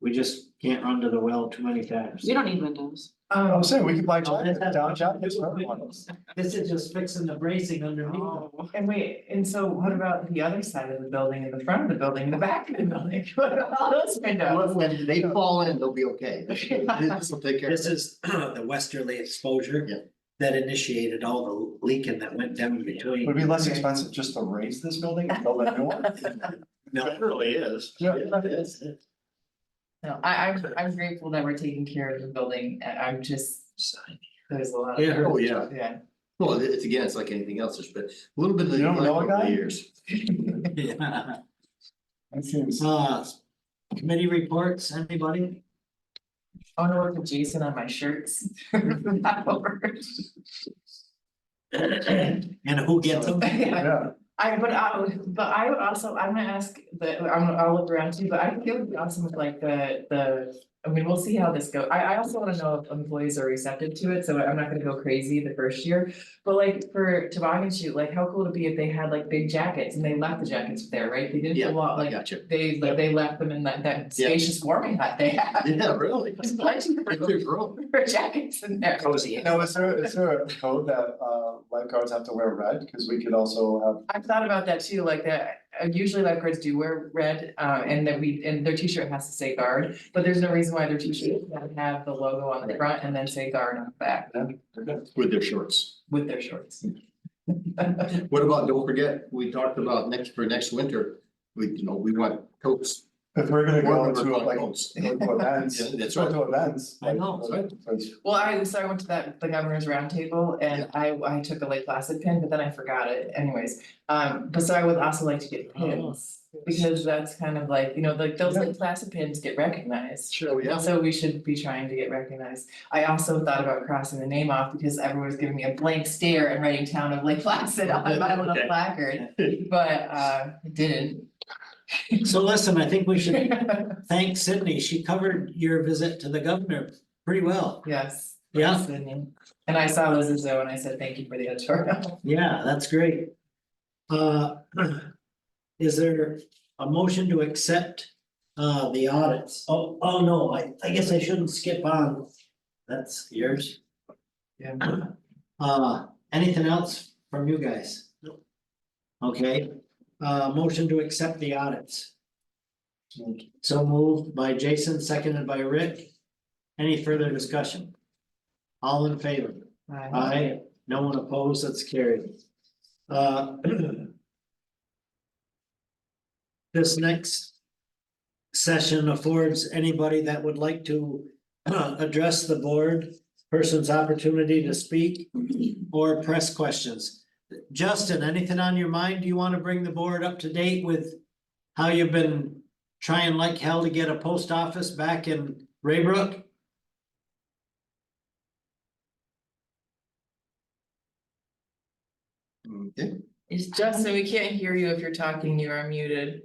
[SPEAKER 1] we just can't run to the well too many times.
[SPEAKER 8] We don't need windows.
[SPEAKER 2] I'm saying we could buy
[SPEAKER 1] Oh,
[SPEAKER 2] jackets,
[SPEAKER 1] that's-
[SPEAKER 2] down jackets for everyone.
[SPEAKER 1] This is just fixing the bracing underneath.
[SPEAKER 4] Oh, and wait, and so what about the other side of the building, in the front of the building, in the back of the building? What about all those windows?
[SPEAKER 5] when they fall in, they'll be okay. This will take care of
[SPEAKER 1] This
[SPEAKER 5] it.
[SPEAKER 1] is the westerly exposure.
[SPEAKER 5] Yeah.
[SPEAKER 1] That initiated all the leaking that went down between.
[SPEAKER 2] Would it be less expensive just to raise this building and build a new one?
[SPEAKER 1] No,
[SPEAKER 5] It really is.
[SPEAKER 2] Yeah.
[SPEAKER 1] it is.
[SPEAKER 4] No, I'm grateful that we're taking care of the building, and I'm just, there's a lot.
[SPEAKER 1] Yeah.
[SPEAKER 5] Oh, yeah.
[SPEAKER 4] Yeah.
[SPEAKER 5] Well, it's like anything else, there's been a little bit of.
[SPEAKER 2] You don't know a
[SPEAKER 5] over the
[SPEAKER 2] guy?
[SPEAKER 5] Years.
[SPEAKER 1] Yeah.
[SPEAKER 2] That seems.
[SPEAKER 1] Committee reports, anybody?
[SPEAKER 4] I wanna work with Jason on my shirts.
[SPEAKER 1] And who gets them?
[SPEAKER 2] Yeah,
[SPEAKER 4] I would also, I'm gonna ask I'll look around too, but I think it would be awesome if like I mean, we'll see how this goes. I also wanna know if employees are receptive to it, so I'm not gonna go crazy the first year. But like for toboggan shoot, like how cool would it be if they had like big jackets and they left the jackets there, right? They didn't
[SPEAKER 5] Yeah,
[SPEAKER 4] go out
[SPEAKER 5] I
[SPEAKER 4] like,
[SPEAKER 5] gotcha.
[SPEAKER 4] they left them in that
[SPEAKER 5] Yeah.
[SPEAKER 4] spacious warming hut they have.
[SPEAKER 5] Yeah, really.
[SPEAKER 4] There's plenty of
[SPEAKER 5] It's
[SPEAKER 4] room
[SPEAKER 5] room.
[SPEAKER 4] for jackets in there.
[SPEAKER 1] Cozy.
[SPEAKER 2] now, is there a code that lifeguards have to wear red, cause we could also have,
[SPEAKER 4] I've thought about that too, like that, usually lifeguards do wear red, and and their t-shirt has to say guard, but there's no reason why their t-shirt doesn't have the logo on the front and then say guard on the back
[SPEAKER 5] With their shorts.
[SPEAKER 4] with their shorts.
[SPEAKER 5] What about, don't forget, we talked about next winter, we want coats.
[SPEAKER 2] If we're gonna go
[SPEAKER 5] More
[SPEAKER 2] to
[SPEAKER 5] than
[SPEAKER 2] like,
[SPEAKER 5] coats.
[SPEAKER 2] go to events,
[SPEAKER 5] Yeah, that's
[SPEAKER 2] go
[SPEAKER 5] right.
[SPEAKER 2] to events.
[SPEAKER 7] I know,
[SPEAKER 2] like,
[SPEAKER 4] Well, I went to the governor's roundtable and I took a Lake Placid pin, but then I forgot it anyways. But so I would also like to get pins, because that's kind of like, like those Lake Placid pins get recognized.
[SPEAKER 5] Sure, yeah.
[SPEAKER 4] So we should be trying to get recognized. I also thought about crossing the name off because everyone was giving me a blank stare and writing town of Lake Placid on my little
[SPEAKER 6] Okay.
[SPEAKER 4] placard, but it didn't.
[SPEAKER 1] So listen, I think we should thank Sydney. She covered your visit to the governor pretty well.
[SPEAKER 4] Yes.
[SPEAKER 1] Yeah.
[SPEAKER 4] thanks, Sydney. And I saw Liz Izzo and I said, thank you for the editorial.
[SPEAKER 1] Yeah, that's great. Is there a motion to accept the audits? Oh, no, I guess I shouldn't skip on. That's yours.
[SPEAKER 4] Yeah.
[SPEAKER 1] Anything else from you guys? Okay, motion to accept the audits. So moved by Jason, seconded by Rick. Any further discussion? All in favor? Aye, no one opposed, that's carried. This next session affords anybody that would like to address the board, person's opportunity to speak or press questions. Justin, anything on your mind? Do you want to bring the board up to date with how you've been trying like hell to get a post office back in Raybrook?
[SPEAKER 5] Okay.
[SPEAKER 4] It's Justin, we can't hear you if you're talking, you are muted.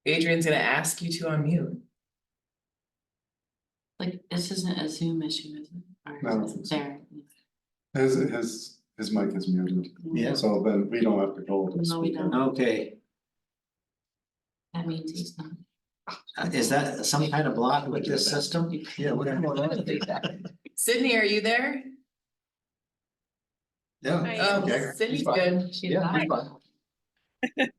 [SPEAKER 4] Adrian's gonna ask you to unmute.
[SPEAKER 8] Like, this isn't a Zoom issue, is it?
[SPEAKER 2] No.
[SPEAKER 8] Or is it there?
[SPEAKER 2] His mic is muted,
[SPEAKER 1] Yeah.
[SPEAKER 2] so then we don't have to go. to
[SPEAKER 8] No, we
[SPEAKER 2] speaker.
[SPEAKER 8] don't.
[SPEAKER 1] Okay,
[SPEAKER 8] That means he's not.
[SPEAKER 1] is that some kind of block with this system?
[SPEAKER 5] Yeah, what's going on?
[SPEAKER 4] Sydney, are you there?
[SPEAKER 5] Yeah.
[SPEAKER 4] Oh,
[SPEAKER 5] okay.
[SPEAKER 4] Sydney's
[SPEAKER 5] He's fine.
[SPEAKER 4] good.
[SPEAKER 8] She's
[SPEAKER 5] Yeah,
[SPEAKER 8] not.
[SPEAKER 5] he's fine.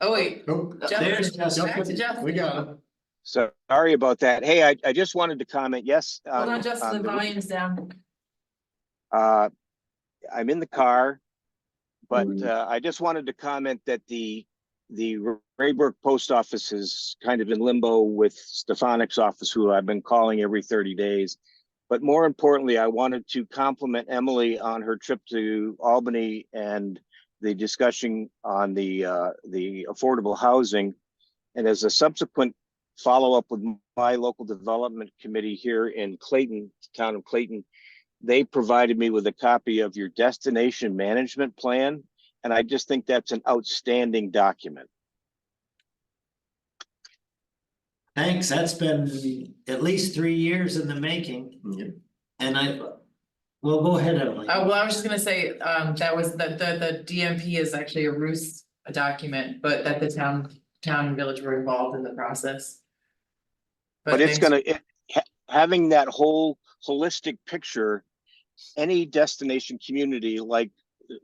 [SPEAKER 4] Oh, wait,
[SPEAKER 5] Nope.
[SPEAKER 1] There's
[SPEAKER 4] Justin, back to
[SPEAKER 5] We
[SPEAKER 4] Justin.
[SPEAKER 5] got him.
[SPEAKER 10] So sorry about that. Hey, I just wanted to comment, yes.
[SPEAKER 4] Hold on, Justin, the volume's down.
[SPEAKER 10] I'm in the car, but I just wanted to comment that the Raybrook Post Office is kind of in limbo with Stefanik's office, who I've been calling every 30 days. But more importantly, I wanted to compliment Emily on her trip to Albany and the discussion on the affordable housing. And as a subsequent follow-up with my local development committee here in Clayton, town of Clayton, they provided me with a copy of your destination management plan. And I just think that's an outstanding document.
[SPEAKER 1] Thanks, that's been at least 3 years in the making,
[SPEAKER 5] Yeah.
[SPEAKER 1] and well, go ahead, Emily.
[SPEAKER 4] Well, I was just gonna say, that was the DMP is actually a Roos document, but that the town and village were involved in the process.
[SPEAKER 10] But it's
[SPEAKER 4] thanks-
[SPEAKER 10] having that whole holistic picture, any destination community like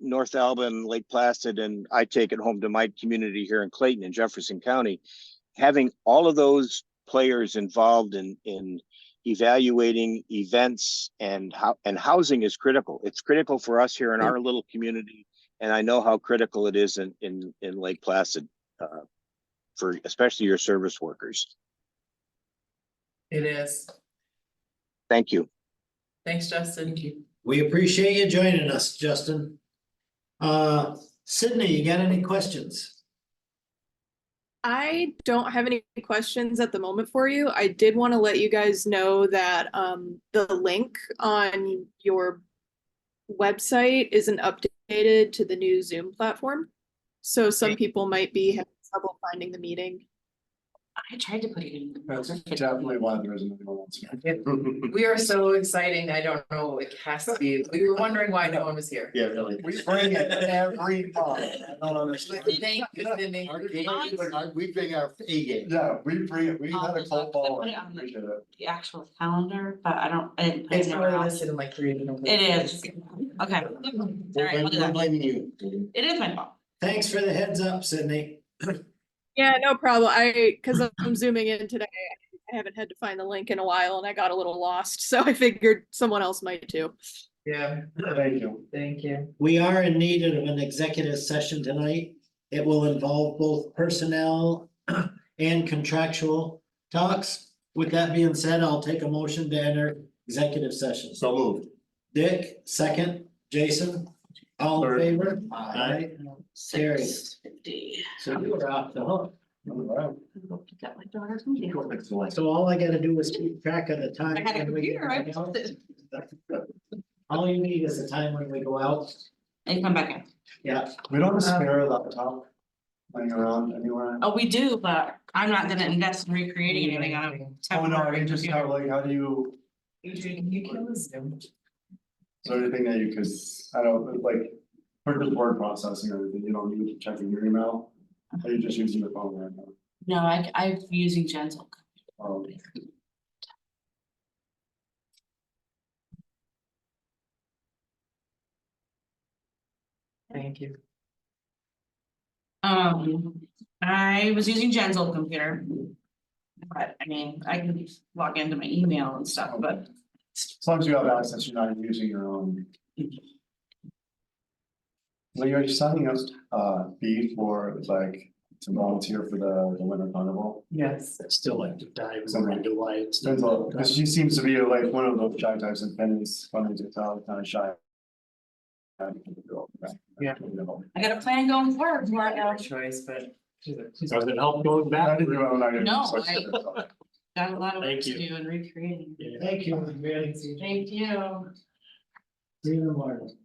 [SPEAKER 10] North Alba and Lake Placid, and I take it home to my community here in Clayton and Jefferson County, having all of those players involved in evaluating events and housing is critical. It's critical for us here in our little community. And I know how critical it is in Lake Placid, for especially your service workers.
[SPEAKER 4] It is.
[SPEAKER 10] Thank you.
[SPEAKER 4] Thanks, Justin.
[SPEAKER 1] We appreciate you joining us, Justin. Sydney, you got any questions?
[SPEAKER 11] I don't have any questions at the moment for you. I did want to let you guys know that the link on your website isn't updated to the new Zoom platform. So some people might be having trouble finding the meeting.
[SPEAKER 8] I tried to put it in.
[SPEAKER 2] That's definitely why there isn't anyone else here.
[SPEAKER 4] We are so exciting, I don't know, it has to be, we were wondering why no one was here.
[SPEAKER 5] Yeah, really.
[SPEAKER 2] We bring it every month. I don't understand.
[SPEAKER 4] Thank you, Cindy.
[SPEAKER 5] We bring our A game.
[SPEAKER 2] Yeah, we bring it, we had a cold ball.
[SPEAKER 8] Put it on the-
[SPEAKER 2] Appreciate it.
[SPEAKER 8] The actual calendar, but I didn't put
[SPEAKER 4] It's
[SPEAKER 8] it
[SPEAKER 4] probably
[SPEAKER 8] anywhere else.
[SPEAKER 4] listed in like three different.
[SPEAKER 8] It is, okay. All right, I'll do
[SPEAKER 5] We're
[SPEAKER 8] that.
[SPEAKER 5] blaming you.
[SPEAKER 8] It is my fault.
[SPEAKER 1] Thanks for the heads up, Sydney.
[SPEAKER 11] Yeah, no problem. Cause I'm zooming in today. I haven't had to find the link in a while and I got a little lost, so I figured someone else might too.
[SPEAKER 4] Yeah,
[SPEAKER 2] Thank you.
[SPEAKER 4] thank you.
[SPEAKER 1] We are in need of an executive session tonight. It will involve both personnel and contractual talks. With that being said, I'll take a motion to enter executive session.
[SPEAKER 5] So moved.
[SPEAKER 1] Dick, second, Jason, all in
[SPEAKER 2] Third.
[SPEAKER 1] favor? Aye. Carrie.
[SPEAKER 8] 6:50.
[SPEAKER 1] So you were off the hook.
[SPEAKER 2] All right.
[SPEAKER 8] Go pick up my daughter's movie.
[SPEAKER 1] So all I gotta do is keep track of the time.
[SPEAKER 8] I had a
[SPEAKER 1] when we get
[SPEAKER 8] computer, I
[SPEAKER 1] out.
[SPEAKER 8] built it.
[SPEAKER 1] All you need is the time when we go out.
[SPEAKER 8] And come back in.
[SPEAKER 1] Yeah,
[SPEAKER 2] We don't have a spare laptop laying around anywhere.
[SPEAKER 8] Oh, we do, but I'm not gonna invest in recreating anything on a
[SPEAKER 2] Oh, no, I
[SPEAKER 8] temporary
[SPEAKER 2] mean, just how,
[SPEAKER 8] computer.
[SPEAKER 2] like, how do you,
[SPEAKER 4] Adrian, you kill us.
[SPEAKER 2] is there anything that you could, I don't, like, for just word processing or anything, you don't need checking your email? Are you just using your phone right now?
[SPEAKER 8] No, I'm using Gentle.
[SPEAKER 2] Um,
[SPEAKER 4] Thank you.
[SPEAKER 8] I was using Jen's old computer. But I mean, I can log into my email and stuff, but
[SPEAKER 2] As long as you have access, you're not using your own. Well, you're signing up, fee for like, to volunteer for the winter carnival.
[SPEAKER 4] Yes.
[SPEAKER 6] I'd still like to dive more into why it's.
[SPEAKER 2] Depends on, because she seems to be like one of those shy types and Penny's funny to tell, kind of shy.
[SPEAKER 4] Yeah.
[SPEAKER 8] I got a plan going forward tomorrow now.
[SPEAKER 4] Choice, but.
[SPEAKER 6] Does it help going
[SPEAKER 2] I
[SPEAKER 6] back?
[SPEAKER 2] didn't do it on that.
[SPEAKER 8] No, Got a lot of work
[SPEAKER 6] Thank
[SPEAKER 8] to
[SPEAKER 6] you.
[SPEAKER 8] do in recreating.
[SPEAKER 6] Yeah.
[SPEAKER 1] thank you, really.
[SPEAKER 8] Thank you.
[SPEAKER 1] See you in the morning.